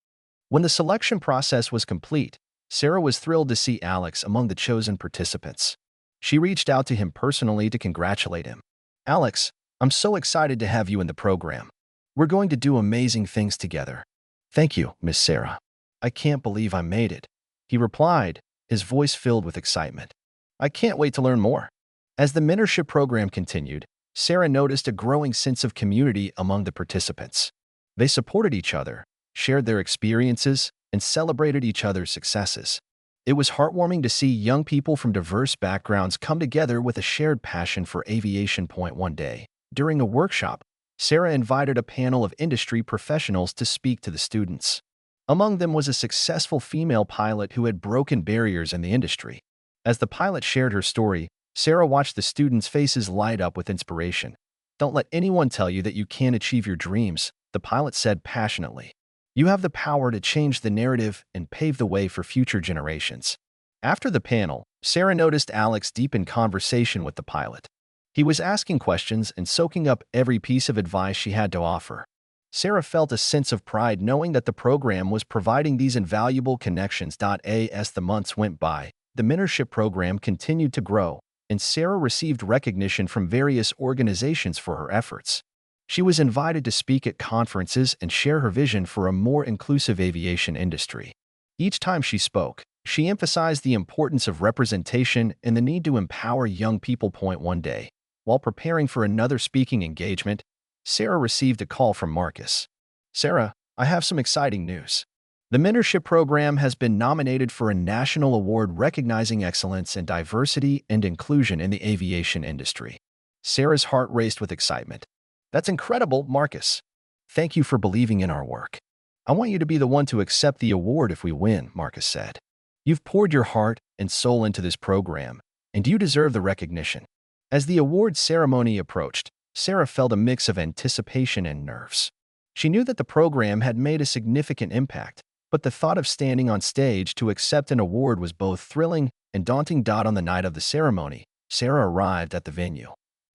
When the selection process was complete, Sarah was thrilled to see Alex among the chosen participants. She reached out to him personally to congratulate him. "Alex, I'm so excited to have you in the program. We're going to do amazing things together." "Thank you, Miss Sarah. I can't believe I made it," he replied, his voice filled with excitement. "I can't wait to learn more." As the mentorship program continued, Sarah noticed a growing sense of community among the participants. They supported each other, shared their experiences, and celebrated each other's successes. It was heartwarming to see young people from diverse backgrounds come together with a shared passion for aviation. One day, during a workshop, Sarah invited a panel of industry professionals to speak to the students. Among them was a successful female pilot who had broken barriers in the industry. As the pilot shared her story, Sarah watched the students' faces light up with inspiration. "Don't let anyone tell you that you can't achieve your dreams," the pilot said passionately. "You have the power to change the narrative and pave the way for future generations." After the panel, Sarah noticed Alex deep in conversation with the pilot. He was asking questions and soaking up every piece of advice she had to offer. Sarah felt a sense of pride knowing that the program was providing these invaluable connections. As the months went by, the mentorship program continued to grow, and Sarah received recognition from various organizations for her efforts. She was invited to speak at conferences and share her vision for a more inclusive aviation industry. Each time she spoke, she emphasized the importance of representation and the need to empower young people. One day, while preparing for another speaking engagement, Sarah received a call from Marcus. "Sarah, I have some exciting news. The mentorship program has been nominated for a national award recognizing excellence in diversity and inclusion in the aviation industry." Sarah's heart raced with excitement. "That's incredible, Marcus. Thank you for believing in our work. I want you to be the one to accept the award if we win," Marcus said. "You've poured your heart and soul into this program, and you deserve the recognition." As the award ceremony approached, Sarah felt a mix of anticipation and nerves. She knew that the program had made a significant impact, but the thought of standing on stage to accept an award was both thrilling and daunting. On the night of the ceremony, Sarah arrived at the venue,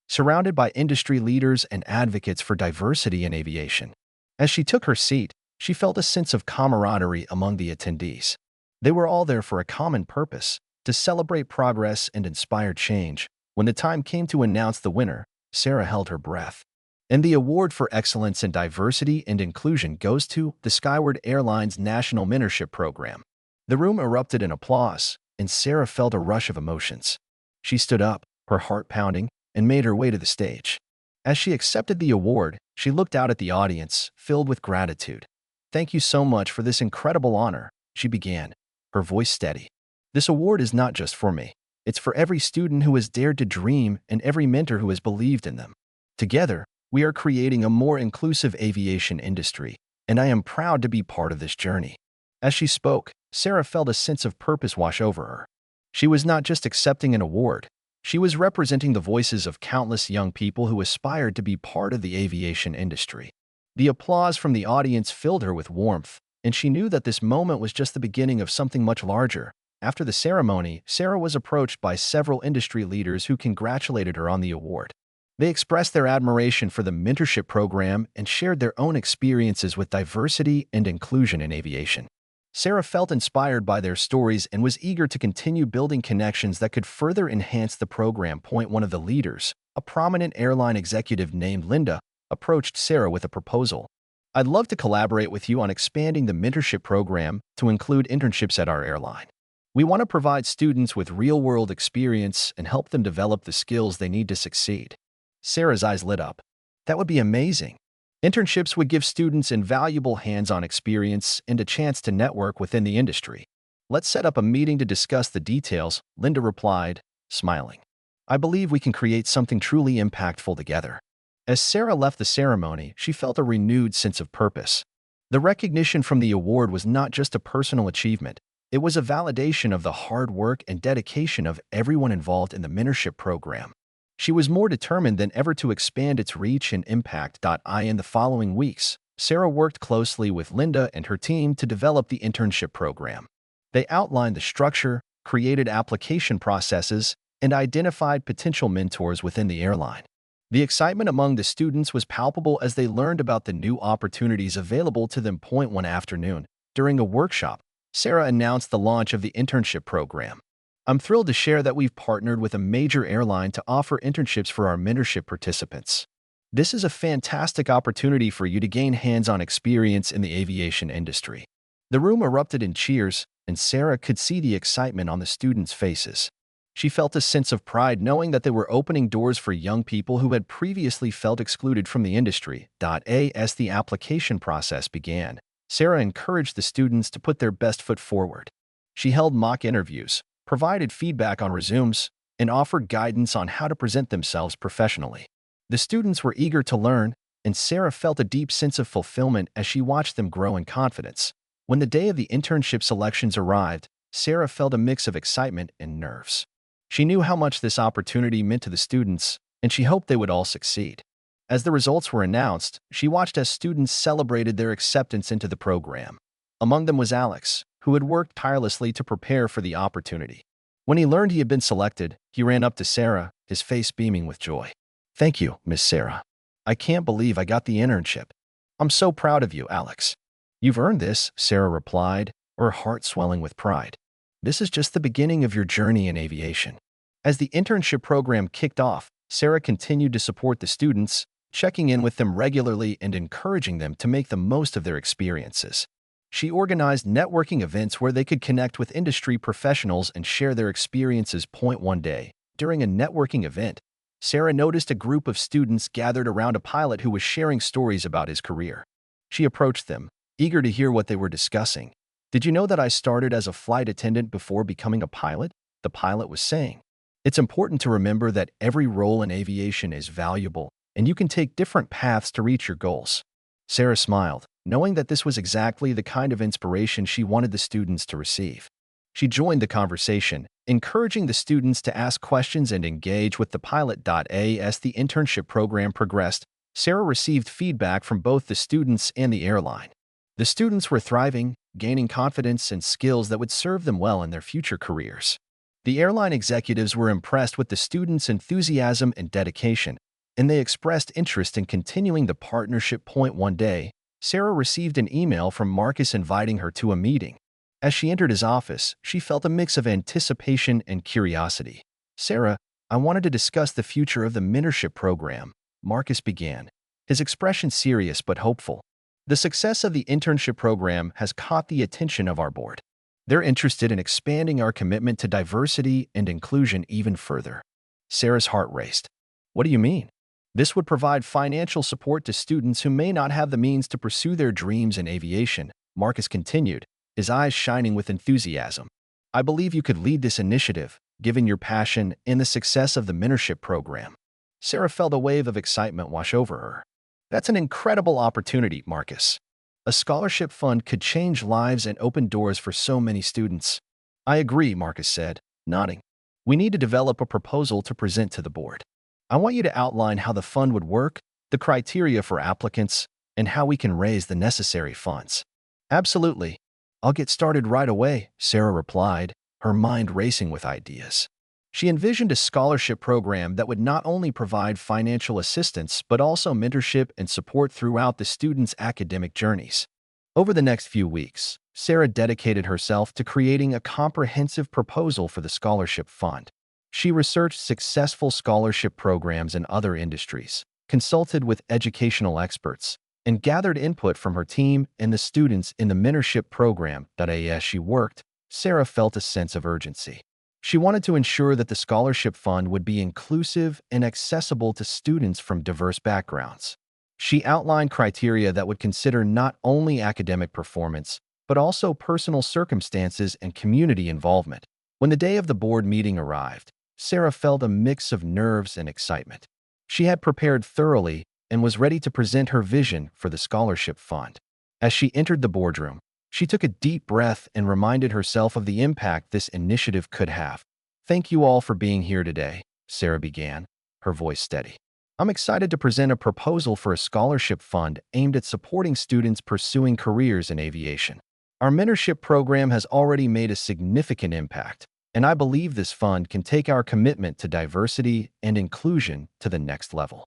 surrounded by industry leaders and advocates for diversity in aviation. As she took her seat, She felt a sense of camaraderie among the attendees. They were all there for a common purpose, to celebrate progress and inspire change. When the time came to announce the winner, Sarah held her breath. And the award for excellence in diversity and inclusion goes to the Skyward Airlines National Mentorship Program. The room erupted in applause, and Sarah felt a rush of emotions. She stood up, her heart pounding, and made her way to the stage. As she accepted the award, she looked out at the audience, filled with gratitude. "Thank you so much for this incredible honor," she began, her voice steady. "This award is not just for me. It's for every student who has dared to dream and every mentor who has believed in them. Together, we are creating a more inclusive aviation industry, and I am proud to be part of this journey." As she spoke, Sarah felt a sense of purpose wash over her. She was not just accepting an award. She was representing the voices of countless young people who aspired to be part of the aviation industry. The applause from the audience filled her with warmth, and she knew that this moment was just the beginning of something much larger. After the ceremony, Sarah was approached by several industry leaders who congratulated her on the award. They expressed their admiration for the mentorship program and shared their own experiences with diversity and inclusion in aviation. Sarah felt inspired by their stories and was eager to continue building connections that could further enhance the program. One of the leaders, a prominent airline executive named Linda, approached Sarah with a proposal. "I'd love to collaborate with you on expanding the mentorship program to include internships at our airline. We want to provide students with real-world experience and help them develop the skills they need to succeed." Sarah's eyes lit up. "That would be amazing. Internships would give students invaluable hands-on experience and a chance to network within the industry. Let's set up a meeting to discuss the details," Linda replied, smiling. "I believe we can create something truly impactful together." As Sarah left the ceremony, she felt a renewed sense of purpose. The recognition from the award was not just a personal achievement. It was a validation of the hard work and dedication of everyone involved in the mentorship program. She was more determined than ever to expand its reach and impact. In the following weeks, Sarah worked closely with Linda and her team to develop the internship program. They outlined the structure, created application processes, and identified potential mentors within the airline. The excitement among the students was palpable as they learned about the new opportunities available to them. One afternoon, during a workshop, Sarah announced the launch of the internship program. "I'm thrilled to share that we've partnered with a major airline to offer internships for our mentorship participants. This is a fantastic opportunity for you to gain hands-on experience in the aviation industry." The room erupted in cheers, and Sarah could see the excitement on the students' faces. She felt a sense of pride knowing that they were opening doors for young people who had previously felt excluded from the industry. As the application process began, Sarah encouraged the students to put their best foot forward. She held mock interviews, provided feedback on resumes, and offered guidance on how to present themselves professionally. The students were eager to learn, and Sarah felt a deep sense of fulfillment as she watched them grow in confidence. When the day of the internship selections arrived, Sarah felt a mix of excitement and nerves. She knew how much this opportunity meant to the students, and she hoped they would all succeed. As the results were announced, she watched as students celebrated their acceptance into the program. Among them was Alex, who had worked tirelessly to prepare for the opportunity. When he learned he had been selected, he ran up to Sarah, his face beaming with joy. "Thank you, Miss Sarah. I can't believe I got the internship. I'm so proud of you, Alex." "You've earned this," Sarah replied, her heart swelling with pride. "This is just the beginning of your journey in aviation." As the internship program kicked off, Sarah continued to support the students, checking in with them regularly and encouraging them to make the most of their experiences. She organized networking events where they could connect with industry professionals and share their experiences. One day, during a networking event, Sarah noticed a group of students gathered around a pilot who was sharing stories about his career. She approached them, eager to hear what they were discussing. "Did you know that I started as a flight attendant before becoming a pilot?" the pilot was saying. "It's important to remember that every role in aviation is valuable, and you can take different paths to reach your goals." Sarah smiled, knowing that this was exactly the kind of inspiration she wanted the students to receive. She joined the conversation, encouraging the students to ask questions and engage with the pilot. As the internship program progressed, Sarah received feedback from both the students and the airline. The students were thriving, gaining confidence and skills that would serve them well in their future careers. The airline executives were impressed with the students' enthusiasm and dedication, and they expressed interest in continuing the partnership. One day, Sarah received an email from Marcus inviting her to a meeting. As she entered his office, she felt a mix of anticipation and curiosity. "Sarah, I wanted to discuss the future of the mentorship program," Marcus began, his expression serious but hopeful. "The success of the internship program has caught the attention of our board. They're interested in expanding our commitment to diversity and inclusion even further." Sarah's heart raced. "What do you mean?" "This would provide financial support to students who may not have the means to pursue their dreams in aviation," Marcus continued, his eyes shining with enthusiasm. "I believe you could lead this initiative, given your passion and the success of the mentorship program." Sarah felt a wave of excitement wash over her. "That's an incredible opportunity, Marcus. A scholarship fund could change lives and open doors for so many students." "I agree," Marcus said, nodding. "We need to develop a proposal to present to the board. I want you to outline how the fund would work, the criteria for applicants, and how we can raise the necessary funds." "Absolutely. I'll get started right away," Sarah replied, her mind racing with ideas. She envisioned a scholarship program that would not only provide financial assistance but also mentorship and support throughout the students' academic journeys. Over the next few weeks, Sarah dedicated herself to creating a comprehensive proposal for the scholarship fund. She researched successful scholarship programs in other industries, consulted with educational experts, and gathered input from her team and the students in the mentorship program. As she worked, Sarah felt a sense of urgency. She wanted to ensure that the scholarship fund would be inclusive and accessible to students from diverse backgrounds. She outlined criteria that would consider not only academic performance, but also personal circumstances and community involvement. When the day of the board meeting arrived, Sarah felt a mix of nerves and excitement. She had prepared thoroughly and was ready to present her vision for the scholarship fund. As she entered the boardroom, she took a deep breath and reminded herself of the impact this initiative could have. "Thank you all for being here today," Sarah began, her voice steady. "I'm excited to present a proposal for a scholarship fund aimed at supporting students pursuing careers in aviation. Our mentorship program has already made a significant impact, and I believe this fund can take our commitment to diversity and inclusion to the next level."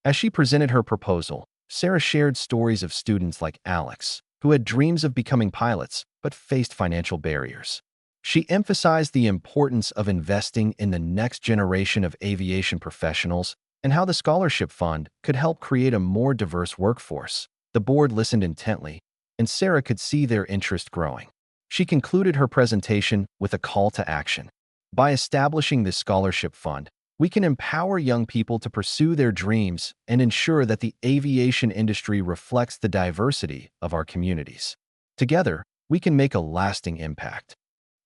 As she presented her proposal, Sarah shared stories of students like Alex, who had dreams of becoming pilots but faced financial barriers. She emphasized the importance of investing in the next generation of aviation professionals and how the scholarship fund could help create a more diverse workforce. The board listened intently, and Sarah could see their interest growing. She concluded her presentation with a call to action. "By establishing this scholarship fund, we can empower young people to pursue their dreams and ensure that the aviation industry reflects the diversity of our communities. Together, we can make a lasting impact."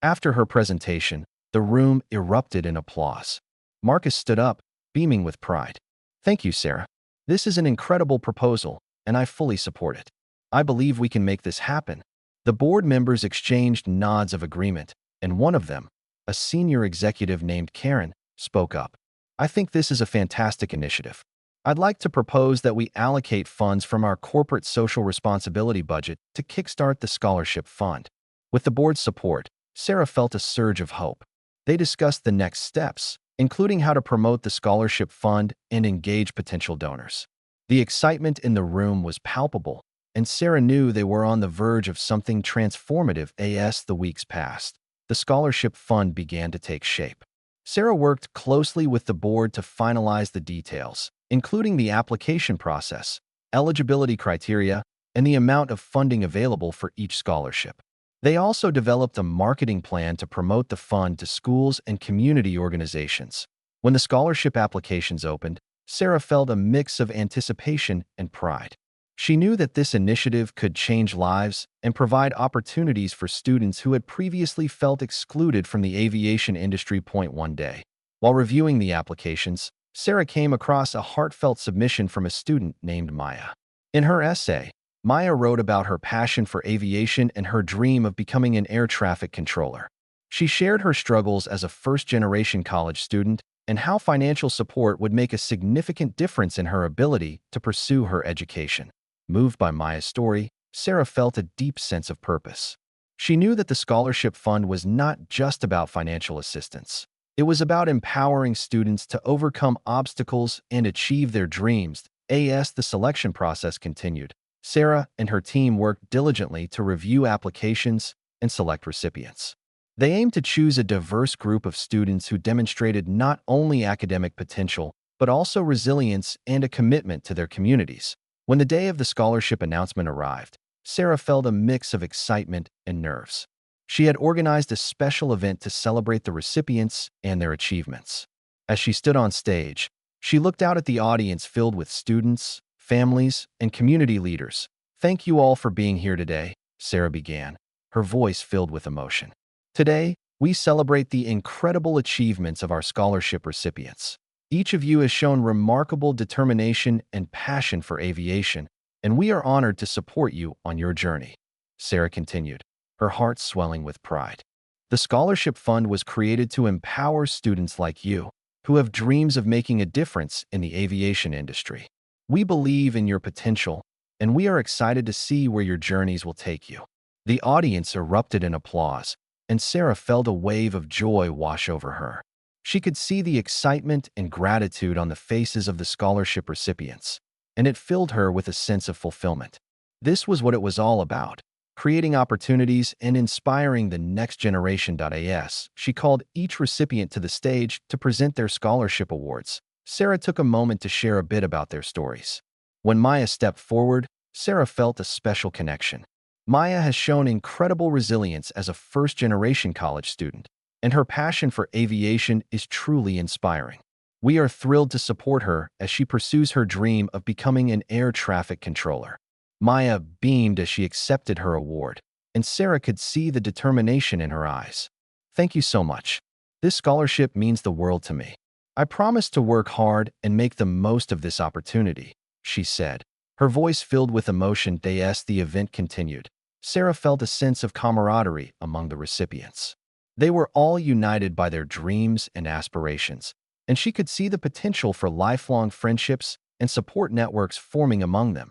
After her presentation, the room erupted in applause. Marcus stood up, beaming with pride. "Thank you, Sarah. This is an incredible proposal, and I fully support it. I believe we can make this happen." The board members exchanged nods of agreement, and one of them, a senior executive named Karen, spoke up. "I think this is a fantastic initiative. I'd like to propose that we allocate funds from our corporate social responsibility budget to kickstart the scholarship fund." With the board's support, Sarah felt a surge of hope. They discussed the next steps, including how to promote the scholarship fund and engage potential donors. The excitement in the room was palpable, and Sarah knew they were on the verge of something transformative. As the weeks passed, the scholarship fund began to take shape. Sarah worked closely with the board to finalize the details, including the application process, eligibility criteria, and the amount of funding available for each scholarship. They also developed a marketing plan to promote the fund to schools and community organizations. When the scholarship applications opened, Sarah felt a mix of anticipation and pride. She knew that this initiative could change lives and provide opportunities for students who had previously felt excluded from the aviation industry. One day, while reviewing the applications, Sarah came across a heartfelt submission from a student named Maya. In her essay, Maya wrote about her passion for aviation and her dream of becoming an air traffic controller. She shared her struggles as a first-generation college student and how financial support would make a significant difference in her ability to pursue her education. Moved by Maya's story, Sarah felt a deep sense of purpose. She knew that the scholarship fund was not just about financial assistance. It was about empowering students to overcome obstacles and achieve their dreams. As the selection process continued, Sarah and her team worked diligently to review applications and select recipients. They aimed to choose a diverse group of students who demonstrated not only academic potential, but also resilience and a commitment to their communities. When the day of the scholarship announcement arrived, Sarah felt a mix of excitement and nerves. She had organized a special event to celebrate the recipients and their achievements. As she stood on stage, she looked out at the audience filled with students, families, and community leaders. "Thank you all for being here today," Sarah began, her voice filled with emotion. "Today, we celebrate the incredible achievements of our scholarship recipients. Each of you has shown remarkable determination and passion for aviation, and we are honored to support you on your journey," Sarah continued, her heart swelling with pride. The scholarship fund was created to empower students like you, who have dreams of making a difference in the aviation industry. We believe in your potential, and we are excited to see where your journeys will take you. The audience erupted in applause, and Sarah felt a wave of joy wash over her. She could see the excitement and gratitude on the faces of the scholarship recipients, and it filled her with a sense of fulfillment. This was what it was all about: creating opportunities and inspiring the next generation. As she called each recipient to the stage to present their scholarship awards, Sarah took a moment to share a bit about their stories. When Maya stepped forward, Sarah felt a special connection. Maya has shown incredible resilience as a first-generation college student, and her passion for aviation is truly inspiring. We are thrilled to support her as she pursues her dream of becoming an air traffic controller. Maya beamed as she accepted her award, and Sarah could see the determination in her eyes. "Thank you so much. This scholarship means the world to me. I promise to work hard and make the most of this opportunity," she said, her voice filled with emotion. As the event continued, Sarah felt a sense of camaraderie among the recipients. They were all united by their dreams and aspirations, and she could see the potential for lifelong friendships and support networks forming among them.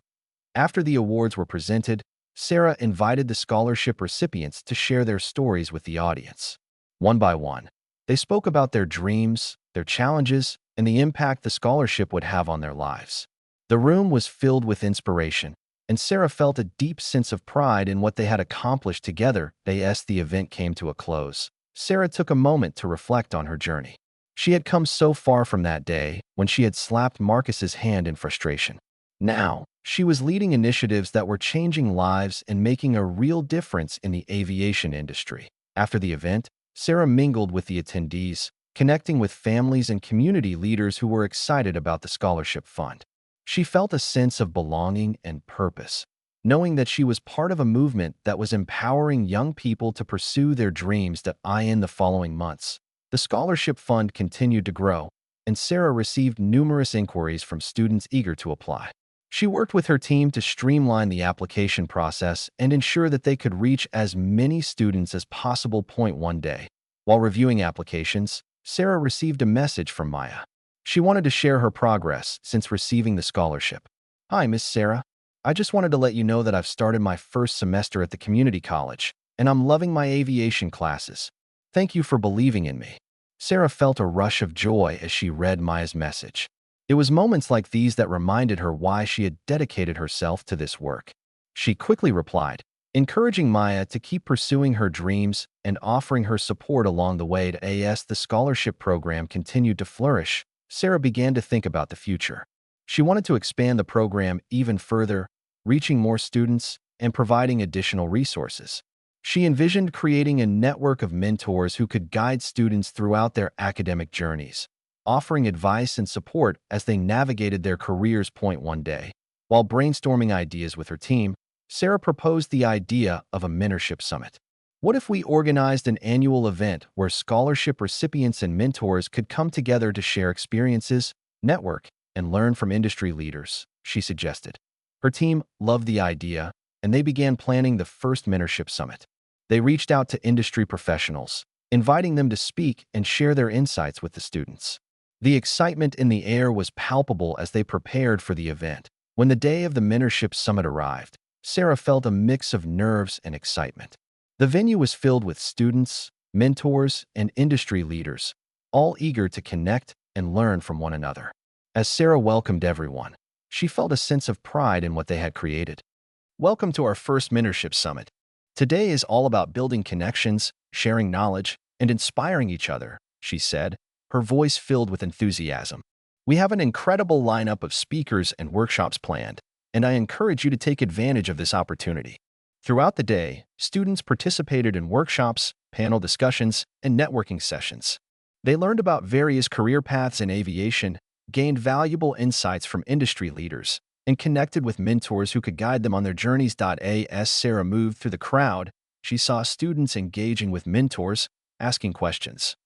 After the awards were presented, Sarah invited the scholarship recipients to share their stories with the audience. One by one, they spoke about their dreams, their challenges, and the impact the scholarship would have on their lives. The room was filled with inspiration, and Sarah felt a deep sense of pride in what they had accomplished together. As the event came to a close, Sarah took a moment to reflect on her journey. She had come so far from that day when she had slapped Marcus's hand in frustration. Now, she was leading initiatives that were changing lives and making a real difference in the aviation industry. After the event, Sarah mingled with the attendees, connecting with families and community leaders who were excited about the scholarship fund. She felt a sense of belonging and purpose, knowing that she was part of a movement that was empowering young people to pursue their dreams. In the following months, the scholarship fund continued to grow, and Sarah received numerous inquiries from students eager to apply. She worked with her team to streamline the application process and ensure that they could reach as many students as possible. One day, while reviewing applications, Sarah received a message from Maya. She wanted to share her progress since receiving the scholarship. "Hi, Miss Sarah. I just wanted to let you know that I've started my first semester at the community college, and I'm loving my aviation classes. Thank you for believing in me." Sarah felt a rush of joy as she read Maya's message. It was moments like these that reminded her why she had dedicated herself to this work. She quickly replied, encouraging Maya to keep pursuing her dreams and offering her support along the way. As the scholarship program continued to flourish, Sarah began to think about the future. She wanted to expand the program even further, reaching more students and providing additional resources. She envisioned creating a network of mentors who could guide students throughout their academic journeys, offering advice and support as they navigated their careers. One day, while brainstorming ideas with her team, Sarah proposed the idea of a mentorship summit. "What if we organized an annual event where scholarship recipients and mentors could come together to share experiences, network, and learn from industry leaders?" she suggested. Her team loved the idea, and they began planning the first mentorship summit. They reached out to industry professionals, inviting them to speak and share their insights with the students. The excitement in the air was palpable as they prepared for the event. When the day of the mentorship summit arrived, Sarah felt a mix of nerves and excitement. The venue was filled with students, mentors, and industry leaders, all eager to connect and learn from one another. As Sarah welcomed everyone, she felt a sense of pride in what they had created. Welcome to our first Mentorship Summit. Today is all about building connections, sharing knowledge, and inspiring each other, she said, her voice filled with enthusiasm. We have an incredible lineup of speakers and workshops planned, and I encourage you to take advantage of this opportunity. Throughout the day, students participated in workshops, panel discussions, and networking sessions. They learned about various career paths in aviation, gained valuable insights from industry leaders, and connected with mentors who could guide them on their journeys. As Sarah moved through the crowd, she saw students engaging with mentors, asking questions,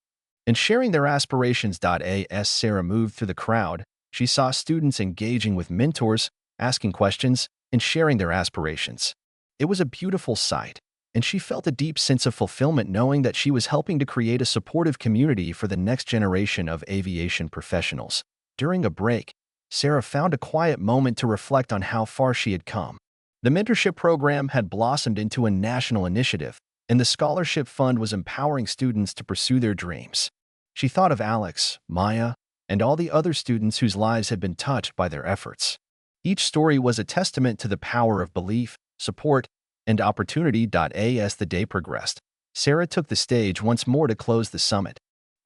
and sharing their aspirations. As Sarah moved through the crowd, she saw students engaging with mentors, asking questions, and sharing their aspirations. It was a beautiful sight, and she felt a deep sense of fulfillment knowing that she was helping to create a supportive community for the next generation of aviation professionals. During a break, Sarah found a quiet moment to reflect on how far she had come. The mentorship program had blossomed into a national initiative, and the scholarship fund was empowering students to pursue their dreams. She thought of Alex, Maya, and all the other students whose lives had been touched by their efforts. Each story was a testament to the power of belief, support, and opportunity. As the day progressed, Sarah took the stage once more to close the summit.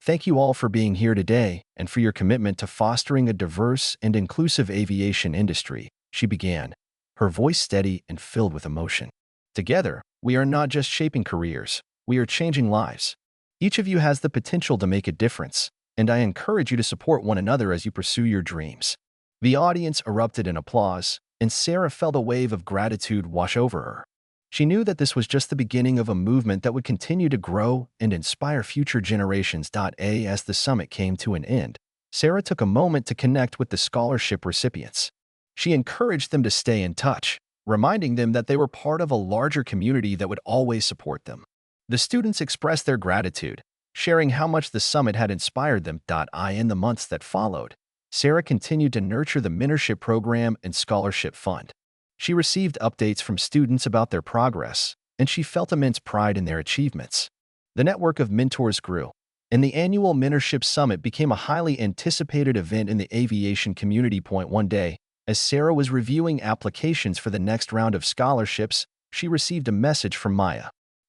Thank you all for being here today and for your commitment to fostering a diverse and inclusive aviation industry, she began, her voice steady and filled with emotion. Together, we are not just shaping careers, we are changing lives. Each of you has the potential to make a difference, and I encourage you to support one another as you pursue your dreams. The audience erupted in applause, and Sarah felt a wave of gratitude wash over her. She knew that this was just the beginning of a movement that would continue to grow and inspire future generations. As the summit came to an end, Sarah took a moment to connect with the scholarship recipients. She encouraged them to stay in touch, reminding them that they were part of a larger community that would always support them. The students expressed their gratitude, sharing how much the summit had inspired them. In the months that followed, Sarah continued to nurture the mentorship program and scholarship fund. She received updates from students about their progress, and she felt immense pride in their achievements. The network of mentors grew, and the annual Mentorship Summit became a highly anticipated event in the aviation community. One day, as Sarah was reviewing applications for the next round of scholarships, she received a message from Maya.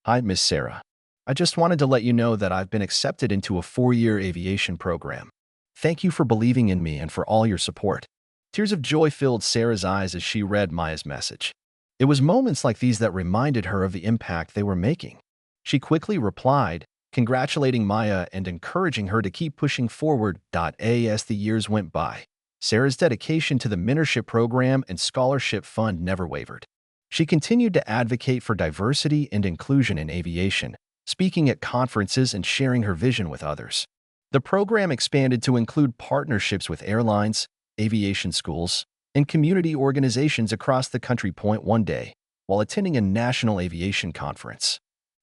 Hi, Miss Sarah. I just wanted to let you know that I've been accepted into a 4-year aviation program. Thank you for believing in me and for all your support. Tears of joy filled Sarah's eyes as she read Maya's message. It was moments like these that reminded her of the impact they were making. She quickly replied, congratulating Maya and encouraging her to keep pushing forward. As the years went by, Sarah's dedication to the mentorship program and scholarship fund never wavered. She continued to advocate for diversity and inclusion in aviation, speaking at conferences and sharing her vision with others. The program expanded to include partnerships with airlines, aviation schools, and community organizations across the country. One day, while attending a national aviation conference,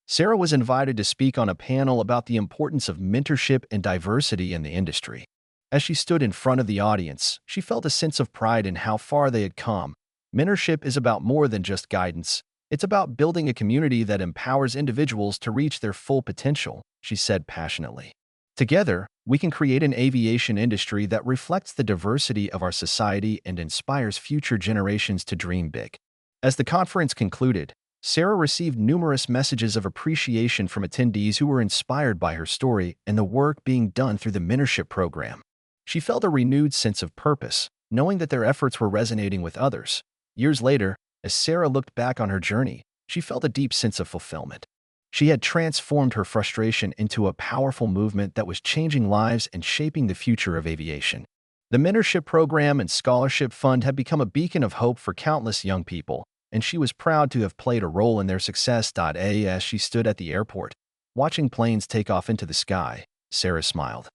Sarah was invited to speak on a panel about the importance of mentorship and diversity in the industry. As she stood in front of the audience, she felt a sense of pride in how far they had come. Mentorship is about more than just guidance. It's about building a community that empowers individuals to reach their full potential, she said passionately. Together, we can create an aviation industry that reflects the diversity of our society and inspires future generations to dream big. As the conference concluded, Sarah received numerous messages of appreciation from attendees who were inspired by her story and the work being done through the mentorship program. She felt a renewed sense of purpose, knowing that their efforts were resonating with others. Years later, as Sarah looked back on her journey, she felt a deep sense of fulfillment. She had transformed her frustration into a powerful movement that was changing lives and shaping the future of aviation. The mentorship program and scholarship fund had become a beacon of hope for countless young people, and she was proud to have played a role in their success. As she stood at the airport, watching planes take off into the sky, Sarah smiled.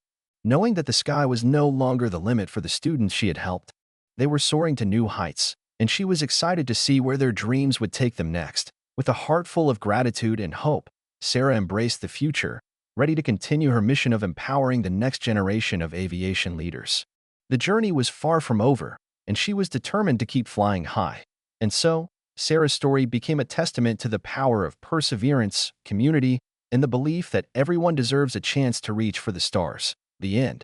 Knowing that the sky was no longer the limit for the students she had helped, they were soaring to new heights, and she was excited to see where their dreams would take them next. With a heart full of gratitude and hope, Sarah embraced the future, ready to continue her mission of empowering the next generation of aviation leaders. The journey was far from over, and she was determined to keep flying high. And so, Sarah's story became a testament to the power of perseverance, community, and the belief that everyone deserves a chance to reach for the stars. The end.